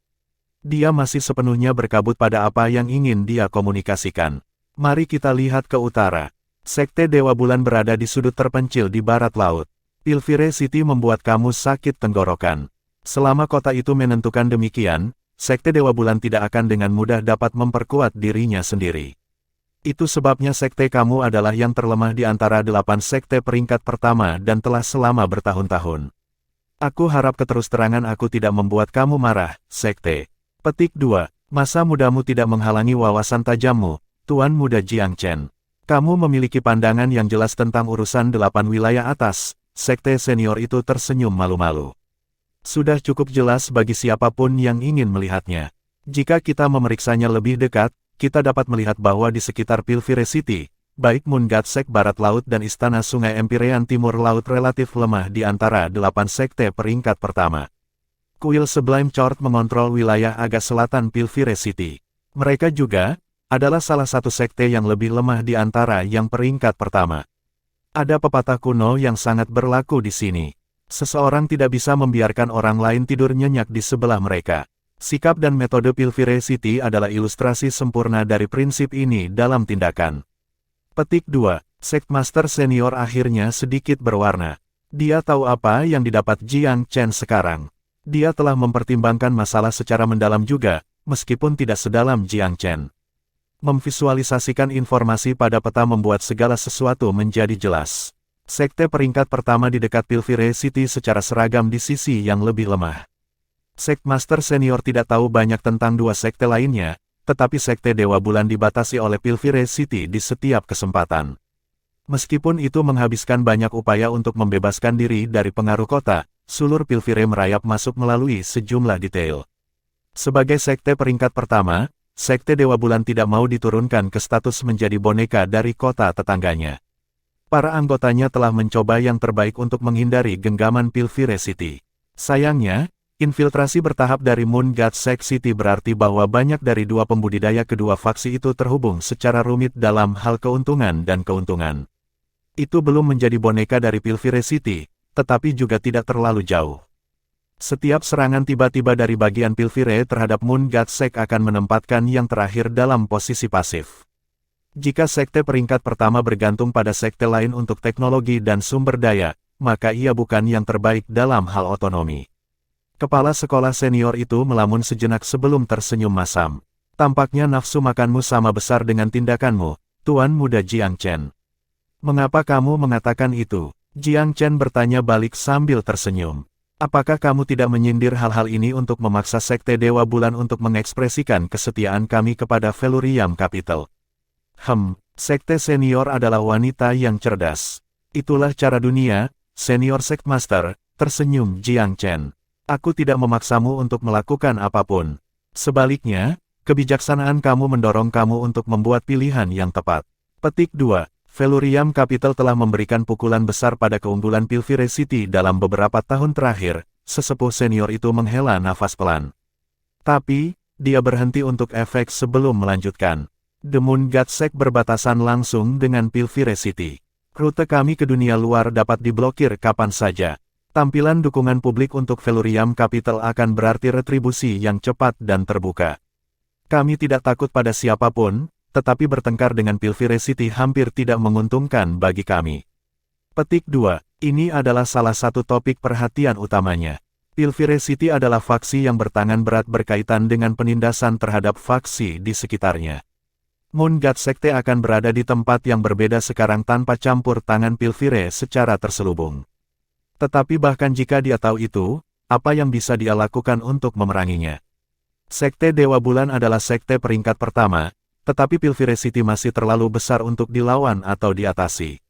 Dia masih sepenuhnya berkabut pada apa yang ingin dia komunikasikan. Mari kita lihat ke utara. Sekte Dewa Bulan berada di sudut terpencil di barat laut. Pilvire City membuat kamu sakit tenggorokan. Selama kota itu menentukan demikian, Sekte Dewa Bulan tidak akan dengan mudah dapat memperkuat dirinya sendiri. Itu sebabnya sekte kamu adalah yang terlemah di antara 8 sekte peringkat pertama dan telah selama bertahun-tahun. Aku harap keterus-terangan aku tidak membuat kamu marah, sekte. Petik 2. Masa mudamu tidak menghalangi wawasan tajammu, Tuan Muda Jiang Chen. Kamu memiliki pandangan yang jelas tentang urusan 8 wilayah atas. Sekte senior itu tersenyum malu-malu. Sudah cukup jelas bagi siapapun yang ingin melihatnya. Jika kita memeriksanya lebih dekat, kita dapat melihat bahwa di sekitar Pilvire City, baik Moon God Sect Barat Laut dan Istana Sungai Empyrean Timur Laut relatif lemah di antara 8 sekte peringkat pertama. Kuil Sublime Court mengontrol wilayah agak selatan Pilvire City. Mereka juga adalah salah satu sekte yang lebih lemah di antara yang peringkat pertama. Ada pepatah kuno yang sangat berlaku di sini. Seseorang tidak bisa membiarkan orang lain tidur nyenyak di sebelah mereka. Sikap dan metode Pilvire City adalah ilustrasi sempurna dari prinsip ini dalam tindakan. Petik 2. Sekmaster Senior akhirnya sedikit berwarna. Dia tahu apa yang didapat Jiang Chen sekarang. Dia telah mempertimbangkan masalah secara mendalam juga, meskipun tidak sedalam Jiang Chen. Memvisualisasikan informasi pada peta membuat segala sesuatu menjadi jelas. Sekte peringkat pertama di dekat Pilvire City secara seragam di sisi yang lebih lemah. Sekmaster Senior tidak tahu banyak tentang 2 sekte lainnya, tetapi Sekte Dewa Bulan dibatasi oleh Pilvire City di setiap kesempatan. Meskipun itu menghabiskan banyak upaya untuk membebaskan diri dari pengaruh kota, sulur Pilvire merayap masuk melalui sejumlah detail. Sebagai sekte peringkat pertama, Sekte Dewa Bulan tidak mau diturunkan ke status menjadi boneka dari kota tetangganya. Para anggotanya telah mencoba yang terbaik untuk menghindari genggaman Pilvire City. Sayangnya, infiltrasi bertahap dari Moon God Sect City berarti bahwa banyak dari 2 pembudidaya kedua faksi itu terhubung secara rumit dalam hal keuntungan dan keuntungan. Itu belum menjadi boneka dari Pilvire City, tetapi juga tidak terlalu jauh. Setiap serangan tiba-tiba dari bagian Pilvire terhadap Moon God Sect akan menempatkan yang terakhir dalam posisi pasif. Jika sekte peringkat pertama bergantung pada sekte lain untuk teknologi dan sumber daya, maka ia bukan yang terbaik dalam hal otonomi. Kepala sekolah senior itu melamun sejenak sebelum tersenyum masam. Tampaknya nafsu makanmu sama besar dengan tindakanmu, Tuan Muda Jiang Chen. Mengapa kamu mengatakan itu? Jiang Chen bertanya balik sambil tersenyum. Apakah kamu tidak menyindir hal-hal ini untuk memaksa Sekte Dewa Bulan untuk mengekspresikan kesetiaan kami kepada Felurium Capital? Sekte senior adalah wanita yang cerdas. Itulah cara dunia, senior Sektmaster, tersenyum Jiang Chen. Aku tidak memaksamu untuk melakukan apapun. Sebaliknya, kebijaksanaan kamu mendorong kamu untuk membuat pilihan yang tepat. Petik 2. Felurium Capital telah memberikan pukulan besar pada keunggulan Pilvire City dalam beberapa tahun terakhir, sesepuh senior itu menghela nafas pelan. Tapi, dia berhenti untuk efek sebelum melanjutkan. The Moon God Sect berbatasan langsung dengan Pilvire City. Rute kami ke dunia luar dapat diblokir kapan saja. Tampilan dukungan publik untuk Felurium Capital akan berarti retribusi yang cepat dan terbuka. Kami tidak takut pada siapapun, tetapi bertengkar dengan Pilvire City hampir tidak menguntungkan bagi kami. Petik 2. Ini adalah salah satu topik perhatian utamanya. Pilvire City adalah faksi yang bertangan berat berkaitan dengan penindasan terhadap faksi di sekitarnya. Moon God Sekte akan berada di tempat yang berbeda sekarang tanpa campur tangan Pilvire secara terselubung. Tetapi bahkan jika dia tahu itu, apa yang bisa dia lakukan untuk memeranginya? Sekte Dewa Bulan adalah sekte peringkat pertama, tetapi Pilvire City masih terlalu besar untuk dilawan atau diatasi.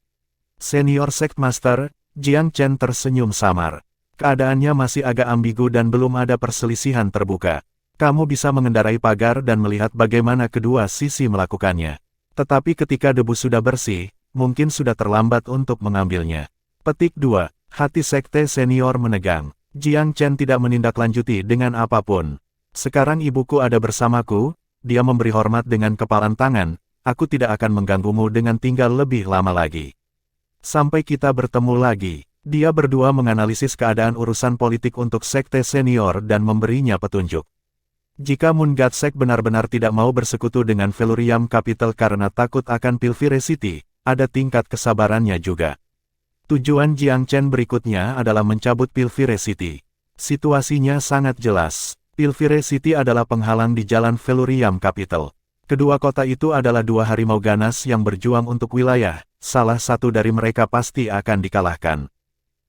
Senior Sektmaster, Jiang Chen tersenyum samar. Keadaannya masih agak ambigu dan belum ada perselisihan terbuka. Kamu bisa mengendarai pagar dan melihat bagaimana kedua sisi melakukannya. Tetapi ketika debu sudah bersih, mungkin sudah terlambat untuk mengambilnya. Petik 2. Hati Sekte Senior menegang. Jiang Chen tidak menindaklanjuti dengan apapun. Sekarang ibuku ada bersamaku. Dia memberi hormat dengan kepalan tangan, aku tidak akan mengganggumu dengan tinggal lebih lama lagi. Sampai kita bertemu lagi. Dia berdua menganalisis keadaan urusan politik untuk sekte senior dan memberinya petunjuk. Jika Moon God Sect benar-benar tidak mau bersekutu dengan Felurium Capital karena takut akan Pilvire City, ada tingkat kesabarannya juga. Tujuan Jiang Chen berikutnya adalah mencabut Pilvire City. Situasinya sangat jelas. Pilvire City adalah penghalang di jalan Felurium Capital. Kedua kota itu adalah dua harimau ganas yang berjuang untuk wilayah, salah satu dari mereka pasti akan dikalahkan.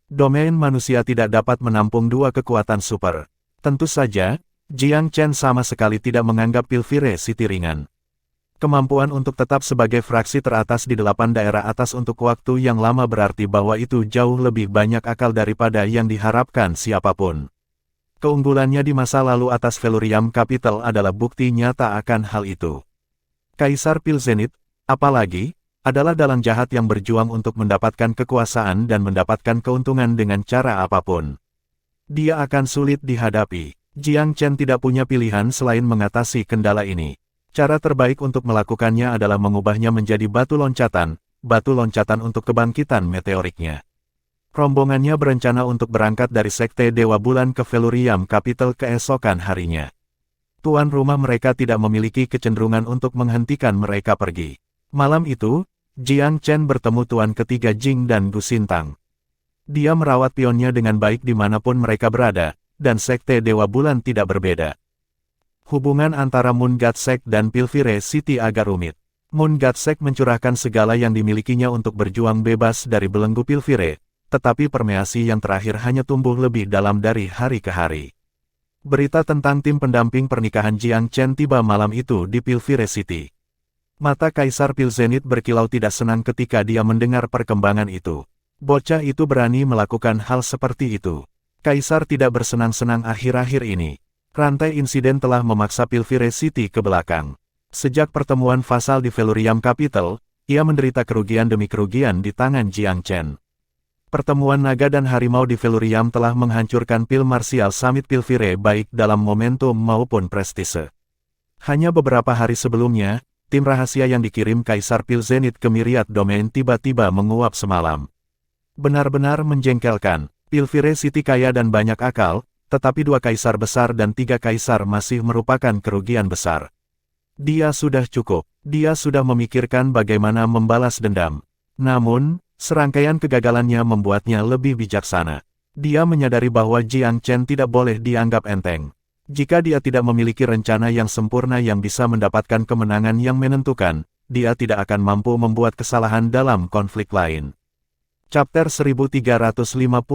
Domain manusia tidak dapat menampung dua kekuatan super. Tentu saja, Jiang Chen sama sekali tidak menganggap Pilvire City ringan. Kemampuan untuk tetap sebagai fraksi teratas di 8 daerah atas untuk waktu yang lama berarti bahwa itu jauh lebih banyak akal daripada yang diharapkan siapapun. Keunggulannya di masa lalu atas Felurium Capital adalah bukti nyata akan hal itu. Kaisar Pilzenit, apalagi, adalah dalang jahat yang berjuang untuk mendapatkan kekuasaan dan mendapatkan keuntungan dengan cara apapun. Dia akan sulit dihadapi. Jiang Chen tidak punya pilihan selain mengatasi kendala ini. Cara terbaik untuk melakukannya adalah mengubahnya menjadi batu loncatan untuk kebangkitan meteoriknya. Rombongannya berencana untuk berangkat dari Sekte Dewa Bulan ke Felurium Capital keesokan harinya. Tuan rumah mereka tidak memiliki kecenderungan untuk menghentikan mereka pergi. Malam itu, Jiang Chen bertemu Tuan ketiga Jing dan Gu Sintang. Dia merawat pionnya dengan baik dimanapun mereka berada, dan Sekte Dewa Bulan tidak berbeda. Hubungan antara Moon God Sect dan Pilvire City agak rumit. Moon God Sect mencurahkan segala yang dimilikinya untuk berjuang bebas dari belenggu Pilvire, tetapi permeasi yang terakhir hanya tumbuh lebih dalam dari hari ke hari. Berita tentang tim pendamping pernikahan Jiang Chen tiba malam itu di Pilvire City. Mata Kaisar Pilzenit berkilau tidak senang ketika dia mendengar perkembangan itu. Bocah itu berani melakukan hal seperti itu. Kaisar tidak bersenang-senang akhir-akhir ini. Rantai insiden telah memaksa Pilvire City ke belakang. Sejak pertemuan Fasal di Felurium Capital, ia menderita kerugian demi kerugian di tangan Jiang Chen. Pertemuan naga dan harimau di Felurium telah menghancurkan Pil Martial Summit Pilvire baik dalam momentum maupun prestise. Hanya beberapa hari sebelumnya, tim rahasia yang dikirim Kaisar Pilzenit ke Myriad Domain tiba-tiba menguap semalam. Benar-benar menjengkelkan. Pilvire City kaya dan banyak akal, tetapi 2 kaisar besar dan 3 kaisar masih merupakan kerugian besar. Dia sudah cukup. Dia sudah memikirkan bagaimana membalas dendam. Namun, serangkaian kegagalannya membuatnya lebih bijaksana. Dia menyadari bahwa Jiang Chen tidak boleh dianggap enteng. Jika dia tidak memiliki rencana yang sempurna yang bisa mendapatkan kemenangan yang menentukan, dia tidak akan mampu membuat kesalahan dalam konflik lain. Chapter 1359.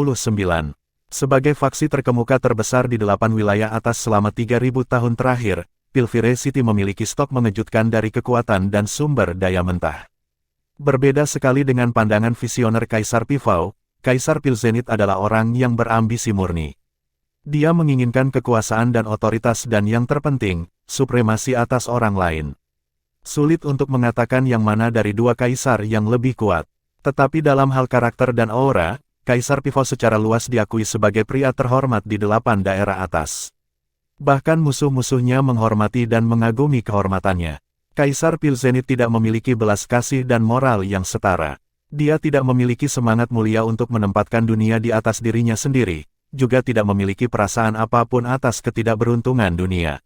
Sebagai faksi terkemuka terbesar di 8 wilayah atas selama 3000 tahun terakhir, Pilvire City memiliki stok mengejutkan dari kekuatan dan sumber daya mentah. Berbeda sekali dengan pandangan visioner Kaisar Pifau, Kaisar Pilzenit adalah orang yang berambisi murni. Dia menginginkan kekuasaan dan otoritas dan yang terpenting, supremasi atas orang lain. Sulit untuk mengatakan yang mana dari dua kaisar yang lebih kuat. Tetapi dalam hal karakter dan aura, Kaisar Pifau secara luas diakui sebagai pria terhormat di 8 daerah atas. Bahkan musuh-musuhnya menghormati dan mengagumi kehormatannya. Kaisar Pilzenit tidak memiliki belas kasih dan moral yang setara. Dia tidak memiliki semangat mulia untuk menempatkan dunia di atas dirinya sendiri, juga tidak memiliki perasaan apapun atas ketidakberuntungan dunia.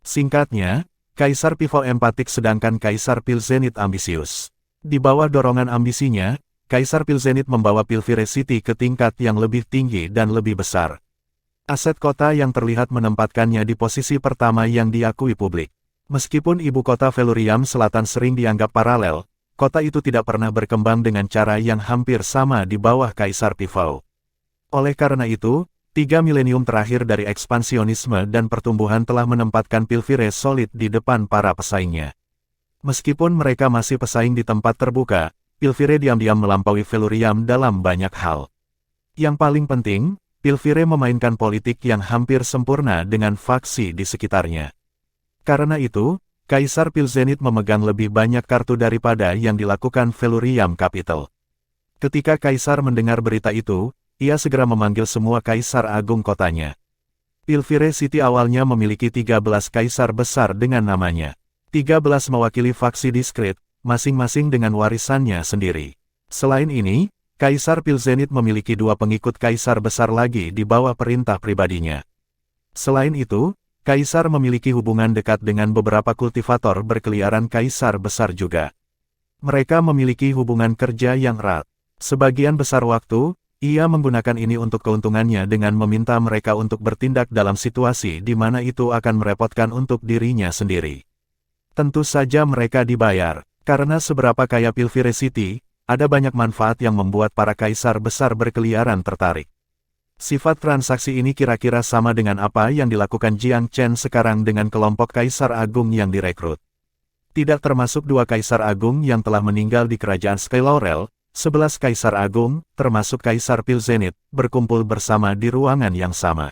Singkatnya, Kaisar Pifau empatik sedangkan Kaisar Pilzenit ambisius. Di bawah dorongan ambisinya, Kaisar Pilzenit membawa Pilvire City ke tingkat yang lebih tinggi dan lebih besar. Aset kota yang terlihat menempatkannya di posisi pertama yang diakui publik. Meskipun ibu kota Feluriam Selatan sering dianggap paralel, kota itu tidak pernah berkembang dengan cara yang hampir sama di bawah Kaisar Pifau. Oleh karena itu, 3 milenium terakhir dari ekspansionisme dan pertumbuhan telah menempatkan Pilvire solid di depan para pesaingnya. Meskipun mereka masih pesaing di tempat terbuka, Pilvire diam-diam melampaui Feluriam dalam banyak hal. Yang paling penting, Pilvire memainkan politik yang hampir sempurna dengan faksi di sekitarnya. Karena itu, Kaisar Pilzenit memegang lebih banyak kartu daripada yang dilakukan Feluriam Capital. Ketika Kaisar mendengar berita itu, ia segera memanggil semua kaisar agung kotanya. Pilvire City awalnya memiliki 13 kaisar besar dengan namanya. 13 mewakili faksi diskret, masing-masing dengan warisannya sendiri. Selain ini, Kaisar Pilzenit memiliki 2 pengikut kaisar besar lagi di bawah perintah pribadinya. Selain itu, Kaisar memiliki hubungan dekat dengan beberapa kultivator berkeliaran kaisar besar juga. Mereka memiliki hubungan kerja yang erat. Sebagian besar waktu, ia menggunakan ini untuk keuntungannya dengan meminta mereka untuk bertindak dalam situasi di mana itu akan merepotkan untuk dirinya sendiri. Tentu saja mereka dibayar, karena seberapa kaya Pilvire City, ada banyak manfaat yang membuat para kaisar besar berkeliaran tertarik. Sifat transaksi ini kira-kira sama dengan apa yang dilakukan Jiang Chen sekarang dengan kelompok kaisar agung yang direkrut. Tidak termasuk 2 kaisar agung yang telah meninggal di kerajaan Skylaurel, 11 kaisar agung, termasuk Kaisar Pilzenit, berkumpul bersama di ruangan yang sama.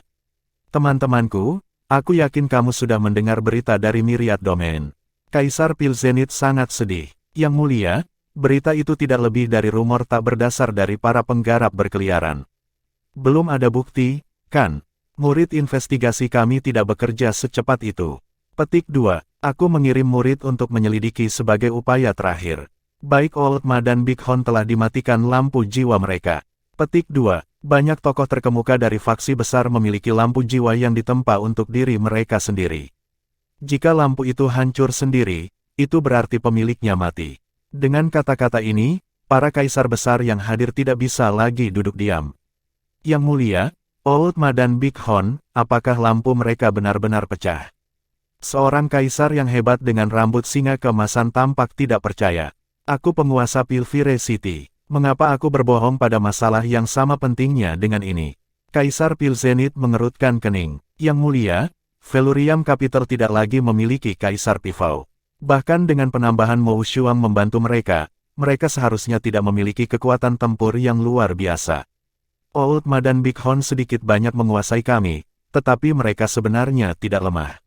Teman-temanku, aku yakin kamu sudah mendengar berita dari Myriad Domain. Kaisar Pilzenit sangat sedih. Yang mulia, berita itu tidak lebih dari rumor tak berdasar dari para penggarap berkeliaran. Belum ada bukti, kan? Murid investigasi kami tidak bekerja secepat itu. Petik 2. Aku mengirim murid untuk menyelidiki sebagai upaya terakhir. Baik Old Ma dan Big Hon telah dimatikan lampu jiwa mereka. Petik 2. Banyak tokoh terkemuka dari faksi besar memiliki lampu jiwa yang ditempa untuk diri mereka sendiri. Jika lampu itu hancur sendiri, itu berarti pemiliknya mati. Dengan kata-kata ini, para kaisar besar yang hadir tidak bisa lagi duduk diam. Yang mulia, Old Ma dan Big Hon, apakah lampu mereka benar-benar pecah? Seorang kaisar yang hebat dengan rambut singa keemasan tampak tidak percaya. Aku penguasa Pilvire City. Mengapa aku berbohong pada masalah yang sama pentingnya dengan ini? Kaisar Pilzenit mengerutkan kening. Yang mulia, Feluriam Capital tidak lagi memiliki Kaisar Pifau. Bahkan dengan penambahan Mou Shuang membantu mereka, mereka seharusnya tidak memiliki kekuatan tempur yang luar biasa. Old Ma dan Big Hon sedikit banyak menguasai kami, tetapi mereka sebenarnya tidak lemah.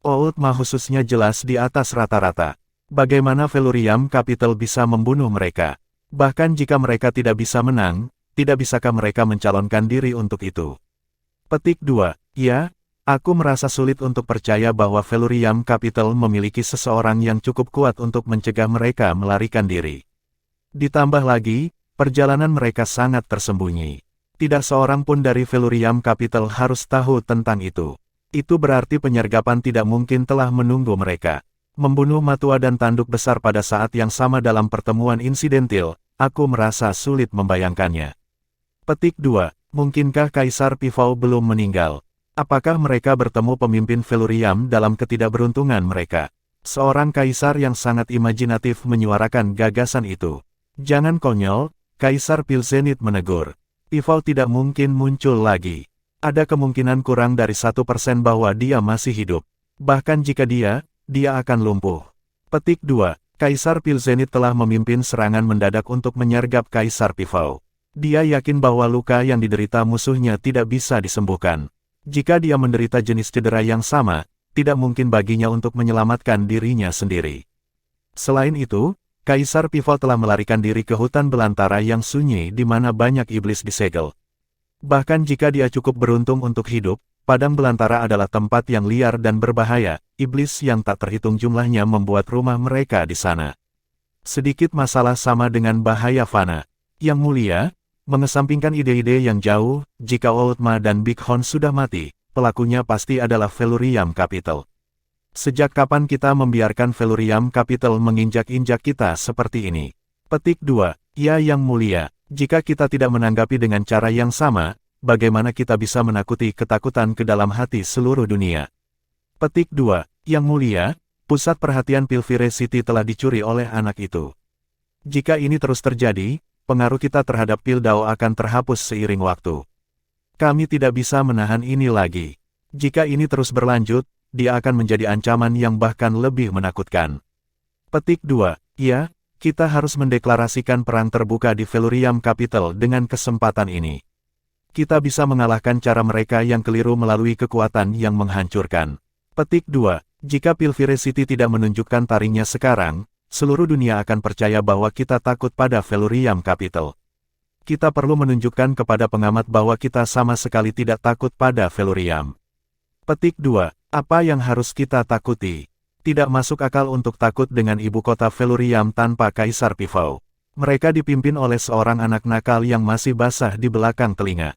Old Ma khususnya jelas di atas rata-rata. Bagaimana Feluriam Capital bisa membunuh mereka? Bahkan jika mereka tidak bisa menang, tidak bisakah mereka mencalonkan diri untuk itu? Petik 2. Ya, aku merasa sulit untuk percaya bahwa Feluriam Capital memiliki seseorang yang cukup kuat untuk mencegah mereka melarikan diri. Ditambah lagi, perjalanan mereka sangat tersembunyi. Tidak seorang pun dari Feluriam Capital harus tahu tentang itu. Itu berarti penyergapan tidak mungkin telah menunggu mereka. Membunuh matua dan tanduk besar pada saat yang sama dalam pertemuan insidentil, aku merasa sulit membayangkannya. Petik 2. Mungkinkah Kaisar Pifau belum meninggal? Apakah mereka bertemu pemimpin Feluriam dalam ketidakberuntungan mereka? Seorang kaisar yang sangat imajinatif menyuarakan gagasan itu. Jangan konyol, Kaisar Pilzenit menegur. Pivot tidak mungkin muncul lagi. Ada kemungkinan kurang dari 1% bahwa dia masih hidup. Bahkan jika dia akan lumpuh. Petik 2. Kaisar Pilzenit telah memimpin serangan mendadak untuk menyergap Kaisar Pivot. Dia yakin bahwa luka yang diderita musuhnya tidak bisa disembuhkan. Jika dia menderita jenis cedera yang sama, tidak mungkin baginya untuk menyelamatkan dirinya sendiri. Selain itu, Kaisar Pivot telah melarikan diri ke hutan belantara yang sunyi di mana banyak iblis disegel. Bahkan jika dia cukup beruntung untuk hidup, padang belantara adalah tempat yang liar dan berbahaya. Iblis yang tak terhitung jumlahnya membuat rumah mereka di sana. Sedikit masalah sama dengan bahaya fana. Yang mulia, mengesampingkan ide-ide yang jauh, jika Outma dan Bighorn sudah mati, pelakunya pasti adalah Feluriam Capital. Sejak kapan kita membiarkan Feluriam Capital menginjak-injak kita seperti ini? Petik 2. Ya yang mulia, jika kita tidak menanggapi dengan cara yang sama, bagaimana kita bisa menakuti ketakutan ke dalam hati seluruh dunia? Petik 2. Yang mulia, pusat perhatian Pilvire City telah dicuri oleh anak itu. Jika ini terus terjadi, pengaruh kita terhadap Pildao akan terhapus seiring waktu. Kami tidak bisa menahan ini lagi. Jika ini terus berlanjut, dia akan menjadi ancaman yang bahkan lebih menakutkan. Petik 2. Ya, kita harus mendeklarasikan perang terbuka di Feluriam Capital dengan kesempatan ini. Kita bisa mengalahkan cara mereka yang keliru melalui kekuatan yang menghancurkan. Petik 2. Jika Pilvire City tidak menunjukkan taringnya sekarang, seluruh dunia akan percaya bahwa kita takut pada Feluriam Capital. Kita perlu menunjukkan kepada pengamat bahwa kita sama sekali tidak takut pada Feluriam. Petik 2. Apa yang harus kita takuti? Tidak masuk akal untuk takut dengan ibu kota Feluriam tanpa Kaisar Pivot. Mereka dipimpin oleh seorang anak nakal yang masih basah di belakang telinga.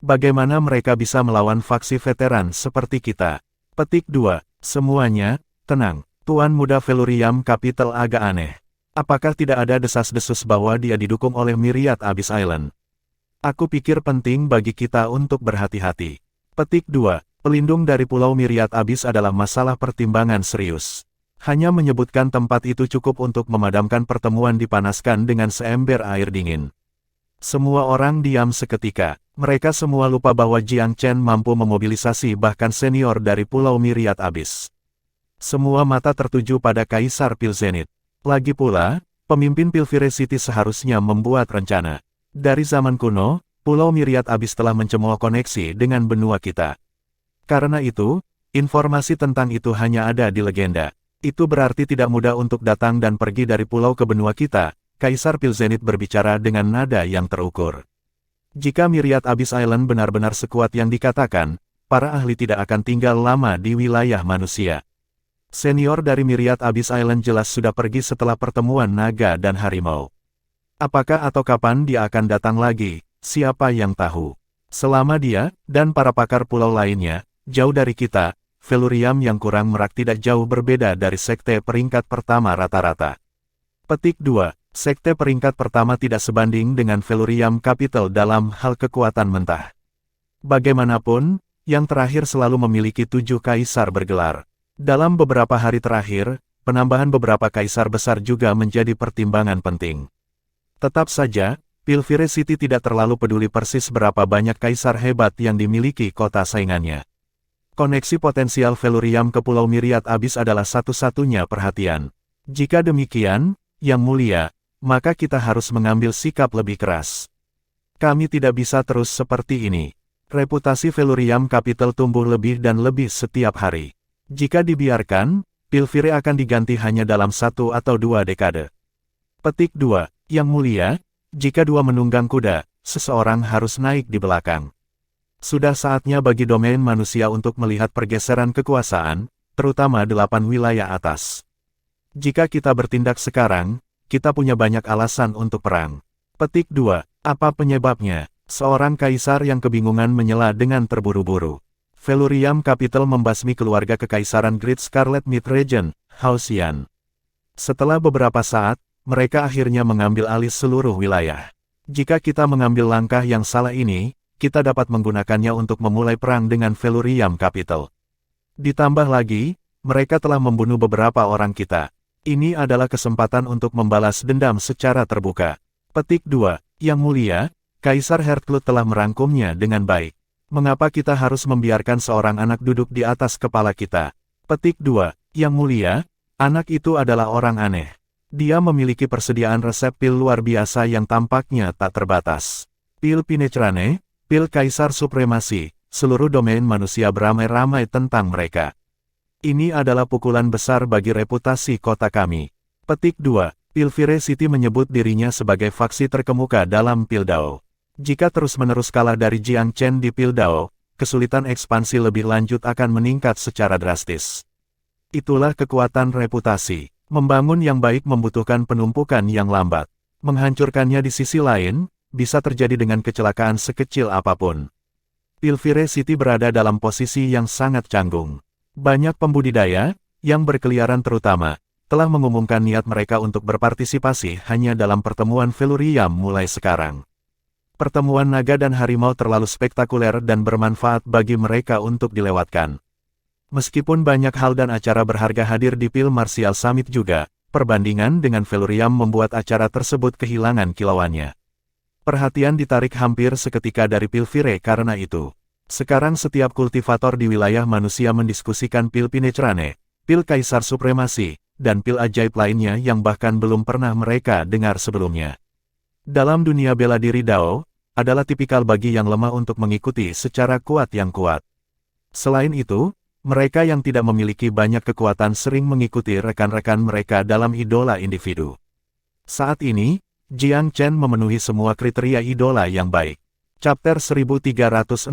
Bagaimana mereka bisa melawan faksi veteran seperti kita? Petik 2. Semuanya, tenang. Tuan muda Feluriam Capital agak aneh. Apakah tidak ada desas-desus bahwa dia didukung oleh Myriad Abyss Island? Aku pikir penting bagi kita untuk berhati-hati. Petik 2. Pelindung dari Pulau Myriad Abyss adalah masalah pertimbangan serius. Hanya menyebutkan tempat itu cukup untuk memadamkan pertemuan dipanaskan dengan seember air dingin. Semua orang diam seketika. Mereka semua lupa bahwa Jiang Chen mampu memobilisasi bahkan senior dari Pulau Myriad Abyss. Semua mata tertuju pada Kaisar Pilzenit. Lagi pula, pemimpin Pilvire City seharusnya membuat rencana. Dari zaman kuno, Pulau Myriad Abyss telah mencemooh koneksi dengan benua kita. Karena itu, informasi tentang itu hanya ada di legenda. Itu berarti tidak mudah untuk datang dan pergi dari pulau ke benua kita. Kaisar Pilzenit berbicara dengan nada yang terukur. Jika Myriad Abyss Island benar-benar sekuat yang dikatakan, para ahli tidak akan tinggal lama di wilayah manusia. Senior dari Myriad Abyss Island jelas sudah pergi setelah pertemuan naga dan harimau. Apakah atau kapan dia akan datang lagi, siapa yang tahu. Selama dia, dan para pakar pulau lainnya, jauh dari kita, Feluriam yang kurang merak tidak jauh berbeda dari sekte peringkat pertama rata-rata. Petik 2. Sekte peringkat pertama tidak sebanding dengan Feluriam Capital dalam hal kekuatan mentah. Bagaimanapun, yang terakhir selalu memiliki 7 kaisar bergelar. Dalam beberapa hari terakhir, penambahan beberapa kaisar besar juga menjadi pertimbangan penting. Tetap saja, Pilvire City tidak terlalu peduli persis berapa banyak kaisar hebat yang dimiliki kota saingannya. Koneksi potensial Feluriam ke Pulau Myriad Abyss adalah satu-satunya perhatian. Jika demikian, Yang Mulia, maka kita harus mengambil sikap lebih keras. Kami tidak bisa terus seperti ini. Reputasi Feluriam Capital tumbuh lebih dan lebih setiap hari. Jika dibiarkan, Pilvire akan diganti hanya dalam 1 atau 2 dekade. Petik 2. Yang Mulia, jika 2 menunggang kuda, seseorang harus naik di belakang. Sudah saatnya bagi domain manusia untuk melihat pergeseran kekuasaan, terutama 8 wilayah atas. Jika kita bertindak sekarang, kita punya banyak alasan untuk perang. Petik 2. Apa penyebabnya? Seorang kaisar yang kebingungan menyela dengan terburu-buru. Feluriam Capital membasmi keluarga kekaisaran Great Scarlet Mid Region, Hausian. Setelah beberapa saat, mereka akhirnya mengambil alih seluruh wilayah. Jika kita mengambil langkah yang salah ini, kita dapat menggunakannya untuk memulai perang dengan Felurium Capital. Ditambah lagi, mereka telah membunuh beberapa orang kita. Ini adalah kesempatan untuk membalas dendam secara terbuka. Petik 2. Yang mulia, Kaisar Heartblood telah merangkumnya dengan baik. Mengapa kita harus membiarkan seorang anak duduk di atas kepala kita? Petik 2. Yang mulia, anak itu adalah orang aneh. Dia memiliki persediaan resep pil luar biasa yang tampaknya tak terbatas. Pil Penetrane, pil Kaisar Supremasi, seluruh domain manusia beramai-ramai tentang mereka. Ini adalah pukulan besar bagi reputasi kota kami. Petik 2. Pilvire City menyebut dirinya sebagai faksi terkemuka dalam Pildao. Jika terus-menerus kalah dari Jiang Chen di Pildao, kesulitan ekspansi lebih lanjut akan meningkat secara drastis. Itulah kekuatan reputasi. Membangun yang baik membutuhkan penumpukan yang lambat. Menghancurkannya di sisi lain, bisa terjadi dengan kecelakaan sekecil apapun. Pilvire City berada dalam posisi yang sangat canggung. Banyak pembudidaya, yang berkeliaran terutama, telah mengumumkan niat mereka untuk berpartisipasi hanya dalam pertemuan Felurium mulai sekarang. Pertemuan naga dan harimau terlalu spektakuler dan bermanfaat bagi mereka untuk dilewatkan. Meskipun banyak hal dan acara berharga hadir di Pil Martial Summit juga, perbandingan dengan Felurium membuat acara tersebut kehilangan kilauannya. Perhatian ditarik hampir seketika dari Pilvire karena itu. Sekarang setiap kultivator di wilayah manusia mendiskusikan pil Penetrane, pil Kaisar Supremasi, dan pil ajaib lainnya yang bahkan belum pernah mereka dengar sebelumnya. Dalam dunia bela diri Dao, adalah tipikal bagi yang lemah untuk mengikuti secara kuat yang kuat. Selain itu, mereka yang tidak memiliki banyak kekuatan sering mengikuti rekan-rekan mereka dalam idola individu. Saat ini, Jiang Chen memenuhi semua kriteria idola yang baik. Chapter 1360.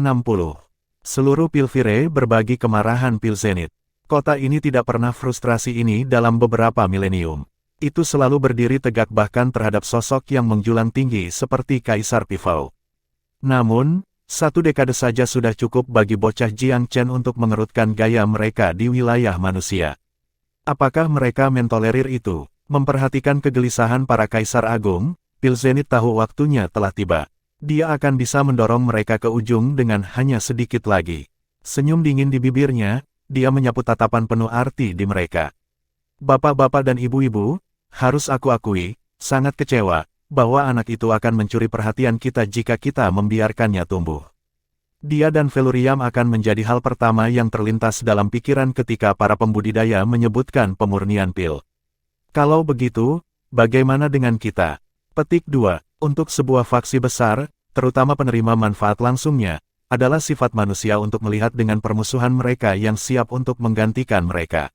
Seluruh Pilvire berbagi kemarahan Pil Zenith. Kota ini tidak pernah frustrasi ini dalam beberapa milenium. Itu selalu berdiri tegak bahkan terhadap sosok yang menjulang tinggi seperti Kaisar Pifau. Namun, 1 dekade saja sudah cukup bagi bocah Jiang Chen untuk mengerutkan gaya mereka di wilayah manusia. Apakah mereka mentolerir itu? Memperhatikan kegelisahan para Kaisar Agung, Pil Zenith tahu waktunya telah tiba. Dia akan bisa mendorong mereka ke ujung dengan hanya sedikit lagi. Senyum dingin di bibirnya, dia menyapu tatapan penuh arti di mereka. Bapak-bapak dan ibu-ibu, harus aku akui, sangat kecewa bahwa anak itu akan mencuri perhatian kita jika kita membiarkannya tumbuh. Dia dan Felurium akan menjadi hal pertama yang terlintas dalam pikiran ketika para pembudidaya menyebutkan pemurnian pil. Kalau begitu, bagaimana dengan kita? Petik 2. Untuk sebuah faksi besar, terutama penerima manfaat langsungnya, adalah sifat manusia untuk melihat dengan permusuhan mereka yang siap untuk menggantikan mereka.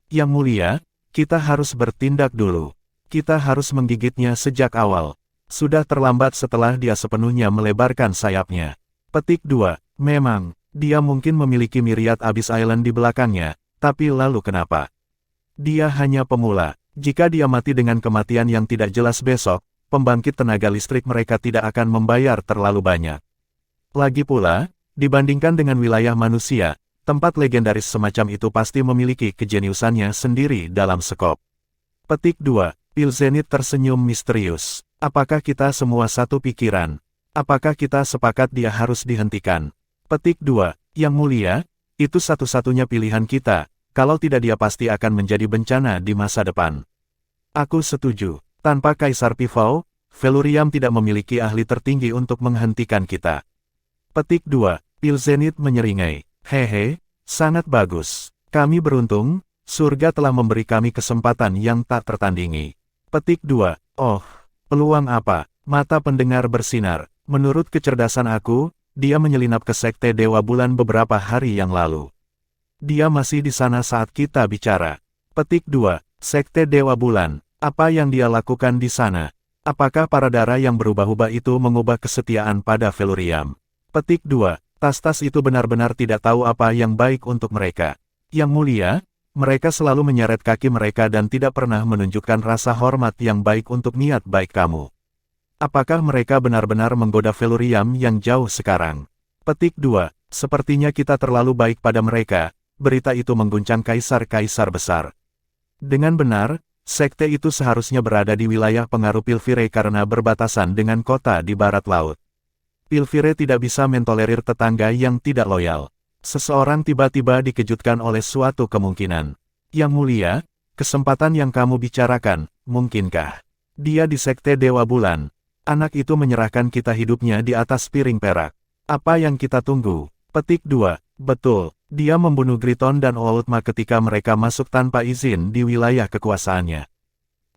Yang mulia, kita harus bertindak dulu. Kita harus menggigitnya sejak awal. Sudah terlambat setelah dia sepenuhnya melebarkan sayapnya. Petik 2. Memang, dia mungkin memiliki miriat Abyss Island di belakangnya, tapi lalu kenapa? Dia hanya pemula. Jika dia mati dengan kematian yang tidak jelas besok, pembangkit tenaga listrik mereka tidak akan membayar terlalu banyak. Lagi pula, dibandingkan dengan wilayah manusia, tempat legendaris semacam itu pasti memiliki kejeniusannya sendiri dalam skop. Petik 2. Pil Zenith tersenyum misterius. Apakah kita semua satu pikiran? Apakah kita sepakat dia harus dihentikan? Petik 2. Yang mulia, itu satu-satunya pilihan kita, kalau tidak dia pasti akan menjadi bencana di masa depan. Aku setuju. Tanpa Kaisar Pifau, Felurium tidak memiliki ahli tertinggi untuk menghentikan kita. Petik 2. Pil Zenith menyeringai. Hehe, sangat bagus. Kami beruntung, surga telah memberi kami kesempatan yang tak tertandingi. Petik 2. Oh, peluang apa? Mata pendengar bersinar. Menurut kecerdasan aku, dia menyelinap ke Sekte Dewa Bulan beberapa hari yang lalu. Dia masih di sana saat kita bicara. Petik 2. Sekte Dewa Bulan. Apa yang dia lakukan di sana? Apakah para darah yang berubah-ubah itu mengubah kesetiaan pada Felurium? Petik 2. Tas-tas itu benar-benar tidak tahu apa yang baik untuk mereka. Yang mulia, mereka selalu menyeret kaki mereka dan tidak pernah menunjukkan rasa hormat yang baik untuk niat baik kamu. Apakah mereka benar-benar menggoda Felurium yang jauh sekarang? Petik 2. Sepertinya kita terlalu baik pada mereka. Berita itu mengguncang kaisar-kaisar besar. Dengan benar, sekte itu seharusnya berada di wilayah pengaruh Pilvire karena berbatasan dengan kota di barat laut. Pilvire tidak bisa mentolerir tetangga yang tidak loyal. Seseorang tiba-tiba dikejutkan oleh suatu kemungkinan. Yang mulia, kesempatan yang kamu bicarakan, mungkinkah? Dia di Sekte Dewa Bulan. Anak itu menyerahkan kita hidupnya di atas piring perak. Apa yang kita tunggu? Petik 2. Betul, dia membunuh Griton dan Oultma ketika mereka masuk tanpa izin di wilayah kekuasaannya.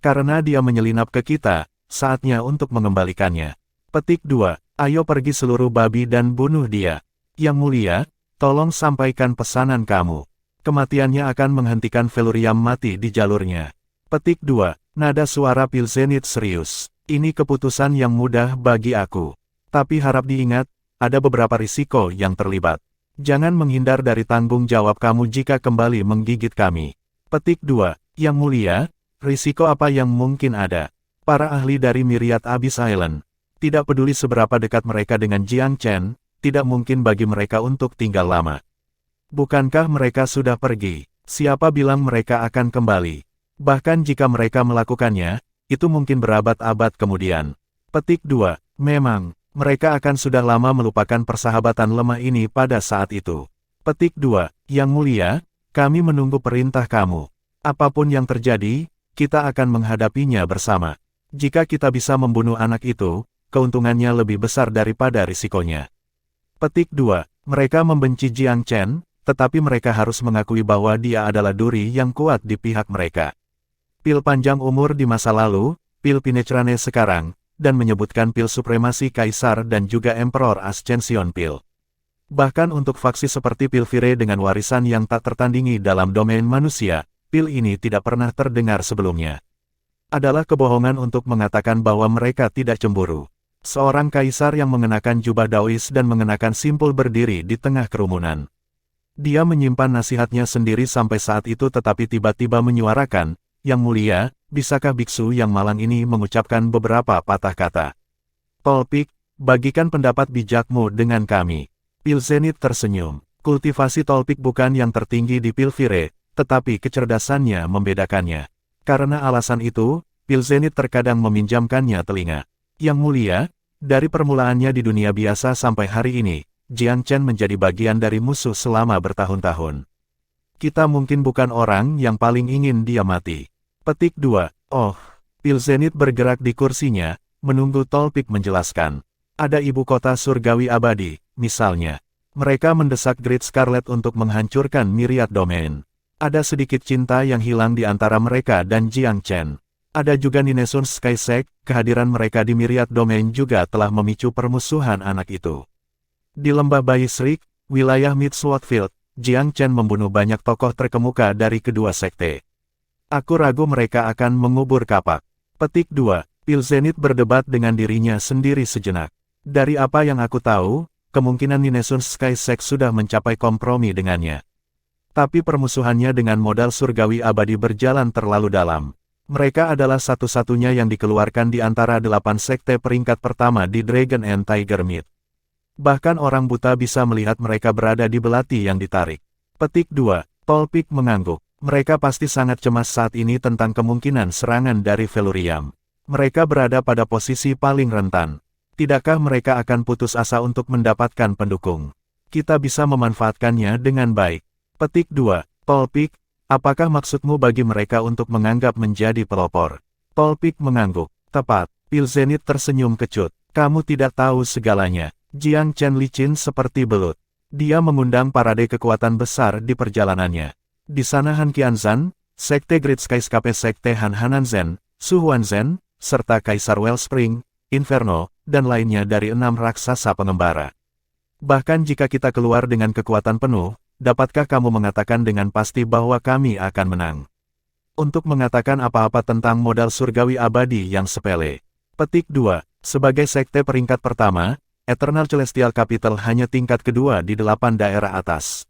Karena dia menyelinap ke kita, saatnya untuk mengembalikannya. Petik 2. Ayo pergi seluruh babi dan bunuh dia. Yang mulia, tolong sampaikan pesanan kamu. Kematiannya akan menghentikan Velurium mati di jalurnya. Petik 2. Nada suara Pilzenith serius. Ini keputusan yang mudah bagi aku. Tapi harap diingat, ada beberapa risiko yang terlibat. Jangan menghindar dari tanggung jawab kamu jika kembali menggigit kami. Petik 2. Yang mulia, risiko apa yang mungkin ada? Para ahli dari Myriad Abyss Island. Tidak peduli seberapa dekat mereka dengan Jiang Chen, tidak mungkin bagi mereka untuk tinggal lama. Bukankah mereka sudah pergi? Siapa bilang mereka akan kembali? Bahkan jika mereka melakukannya, itu mungkin berabad-abad kemudian. Petik 2. Memang, mereka akan sudah lama melupakan persahabatan lemah ini pada saat itu. Petik 2. Yang mulia, kami menunggu perintah kamu. Apapun yang terjadi, kita akan menghadapinya bersama. Jika kita bisa membunuh anak itu, keuntungannya lebih besar daripada risikonya. Petik 2. Mereka membenci Jiang Chen, tetapi mereka harus mengakui bahwa dia adalah duri yang kuat di pihak mereka. Pil panjang umur di masa lalu, Pil Penetrane sekarang, dan menyebutkan Pil Supremasi Kaisar dan juga Emperor Ascension Pil. Bahkan untuk faksi seperti Pilvire dengan warisan yang tak tertandingi dalam domain manusia, Pil ini tidak pernah terdengar sebelumnya. Adalah kebohongan untuk mengatakan bahwa mereka tidak cemburu. Seorang kaisar yang mengenakan jubah Daois dan mengenakan simpul berdiri di tengah kerumunan. Dia menyimpan nasihatnya sendiri sampai saat itu tetapi tiba-tiba menyuarakan, Yang mulia, bisakah biksu yang malang ini mengucapkan beberapa patah kata? Tolpik, bagikan pendapat bijakmu dengan kami. Pilzenith tersenyum. Kultivasi Tolpik bukan yang tertinggi di Pilvire, tetapi kecerdasannya membedakannya. Karena alasan itu, Pilzenith terkadang meminjamkannya telinga. Yang mulia, dari permulaannya di dunia biasa sampai hari ini, Jiang Chen menjadi bagian dari musuh selama bertahun-tahun. Kita mungkin bukan orang yang paling ingin dia mati. Petik 2. Oh, Pilzenith bergerak di kursinya, menunggu Tolpik menjelaskan. Ada ibu kota surgawi abadi, misalnya. Mereka mendesak Great Scarlet untuk menghancurkan Myriad Domain. Ada sedikit cinta yang hilang di antara mereka dan Jiang Chen. Ada juga Ninesun Skysect, kehadiran mereka di Myriad Domain juga telah memicu permusuhan anak itu. Di Lembah Bayi Shriek, wilayah Midswordfield, Jiang Chen membunuh banyak tokoh terkemuka dari kedua sekte. Aku ragu mereka akan mengubur kapak. Petik 2. Pilzenith berdebat dengan dirinya sendiri sejenak. Dari apa yang aku tahu, kemungkinan Ninesun Skysect sudah mencapai kompromi dengannya. Tapi permusuhannya dengan modal surgawi abadi berjalan terlalu dalam. Mereka adalah satu-satunya yang dikeluarkan di antara 8 sekte peringkat pertama di Dragon and Tiger Meat. Bahkan orang buta bisa melihat mereka berada di belati yang ditarik. Petik 2. Tolpik mengangguk. Mereka pasti sangat cemas saat ini tentang kemungkinan serangan dari Velurium. Mereka berada pada posisi paling rentan. Tidakkah mereka akan putus asa untuk mendapatkan pendukung? Kita bisa memanfaatkannya dengan baik. Petik 2. Tolpik, apakah maksudmu bagi mereka untuk menganggap menjadi pelopor? Tolpik mengangguk. Tepat. Pilzenith tersenyum kecut. Kamu tidak tahu segalanya. Jiang Chen licin seperti belut. Dia mengundang parade kekuatan besar di perjalanannya. Di sana Han Qianzan, Sekte Great Skyscape, Sekte Han Hananzen, Su Huanzhen, serta Kaisar Wellspring, Inferno, dan lainnya dari 6 raksasa pengembara. Bahkan jika kita keluar dengan kekuatan penuh, dapatkah kamu mengatakan dengan pasti bahwa kami akan menang? Untuk mengatakan apa-apa tentang modal surgawi abadi yang sepele. Petik 2. Sebagai sekte peringkat pertama, Eternal Celestial Capital hanya tingkat kedua di 8 daerah atas.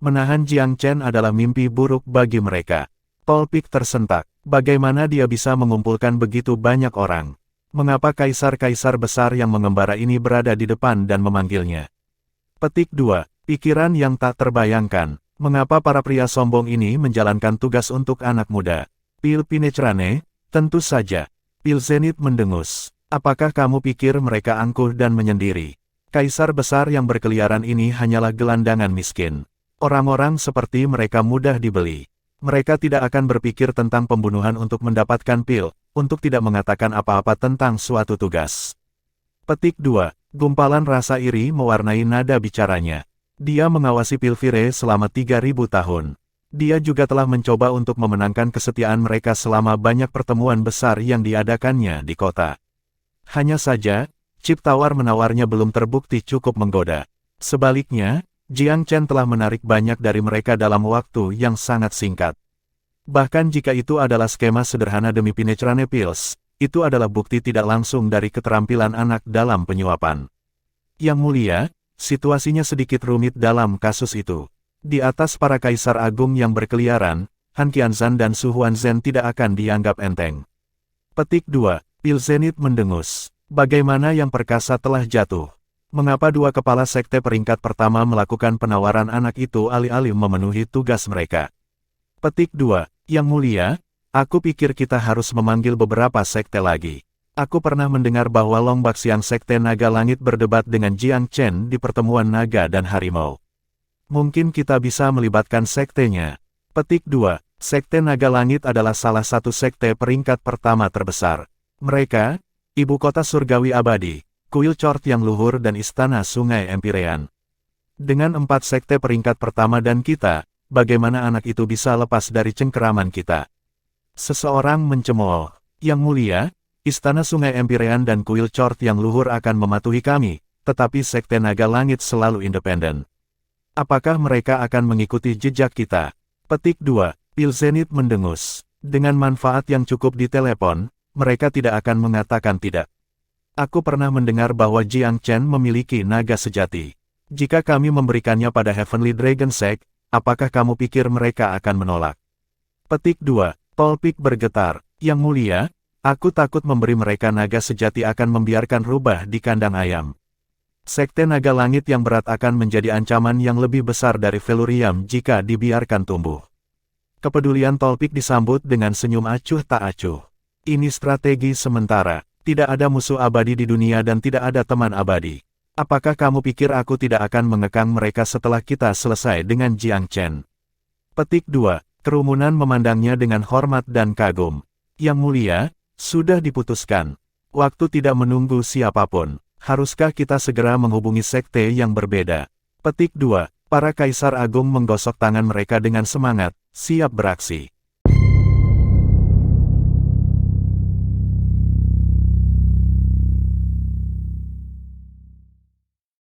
Menahan Jiang Chen adalah mimpi buruk bagi mereka. Tolpik tersentak. Bagaimana dia bisa mengumpulkan begitu banyak orang? Mengapa kaisar-kaisar besar yang mengembara ini berada di depan dan memanggilnya? Petik 2. Pikiran yang tak terbayangkan. Mengapa para pria sombong ini menjalankan tugas untuk anak muda? Pil Penetrane, tentu saja. Pilzenith mendengus. Apakah kamu pikir mereka angkuh dan menyendiri? Kaisar besar yang berkeliaran ini hanyalah gelandangan miskin. Orang-orang seperti mereka mudah dibeli. Mereka tidak akan berpikir tentang pembunuhan untuk mendapatkan pil, untuk tidak mengatakan apa-apa tentang suatu tugas. Petik 2. Gumpalan rasa iri mewarnai nada bicaranya. Dia mengawasi Pilvire selama 3.000 tahun. Dia juga telah mencoba untuk memenangkan kesetiaan mereka selama banyak pertemuan besar yang diadakannya di kota. Hanya saja, chip tawar-menawarnya belum terbukti cukup menggoda. Sebaliknya, Jiang Chen telah menarik banyak dari mereka dalam waktu yang sangat singkat. Bahkan jika itu adalah skema sederhana demi Penetrane Pills, itu adalah bukti tidak langsung dari keterampilan anak dalam penyuapan. Yang mulia, situasinya sedikit rumit dalam kasus itu. Di atas para kaisar agung yang berkeliaran, Han Qianzhan dan Su Huanzhen tidak akan dianggap enteng. Petik 2. Pil Zenith mendengus. Bagaimana yang perkasa telah jatuh? Mengapa dua kepala sekte peringkat pertama melakukan penawaran anak itu alih-alih memenuhi tugas mereka? Petik 2. Yang mulia, aku pikir kita harus memanggil beberapa sekte lagi. Aku pernah mendengar bahwa Longbaxiang Sekte Naga Langit berdebat dengan Jiang Chen di pertemuan naga dan harimau. Mungkin kita bisa melibatkan sektenya. Petik 2. Sekte Naga Langit adalah salah satu sekte peringkat pertama terbesar. Mereka, ibu kota surgawi abadi, kuil Chort yang luhur dan istana sungai Empyrean. Dengan 4 sekte peringkat pertama dan kita, bagaimana anak itu bisa lepas dari cengkeraman kita? Seseorang mencemooh. Yang mulia, istana sungai Empyrean dan kuil Chort yang luhur akan mematuhi kami, tetapi sekte Naga Langit selalu independen. Apakah mereka akan mengikuti jejak kita? Petik 2. Pil Zenith mendengus. Dengan manfaat yang cukup di telepon, mereka tidak akan mengatakan tidak. Aku pernah mendengar bahwa Jiang Chen memiliki naga sejati. Jika kami memberikannya pada Heavenly Dragon Sect, apakah kamu pikir mereka akan menolak? Petik 2. Tolpik bergetar. Yang mulia, aku takut memberi mereka naga sejati akan membiarkan rubah di kandang ayam. Sekte Naga Langit yang berat akan menjadi ancaman yang lebih besar dari Velurium jika dibiarkan tumbuh. Kepedulian Tolpik disambut dengan senyum acuh tak acuh. Ini strategi sementara. Tidak ada musuh abadi di dunia dan tidak ada teman abadi. Apakah kamu pikir aku tidak akan mengekang mereka setelah kita selesai dengan Jiang Chen? Petik 2. Kerumunan memandangnya dengan hormat dan kagum. Yang mulia, sudah diputuskan. Waktu tidak menunggu siapapun. Haruskah kita segera menghubungi sekte yang berbeda? Petik 2. Para kaisar agung menggosok tangan mereka dengan semangat, siap beraksi.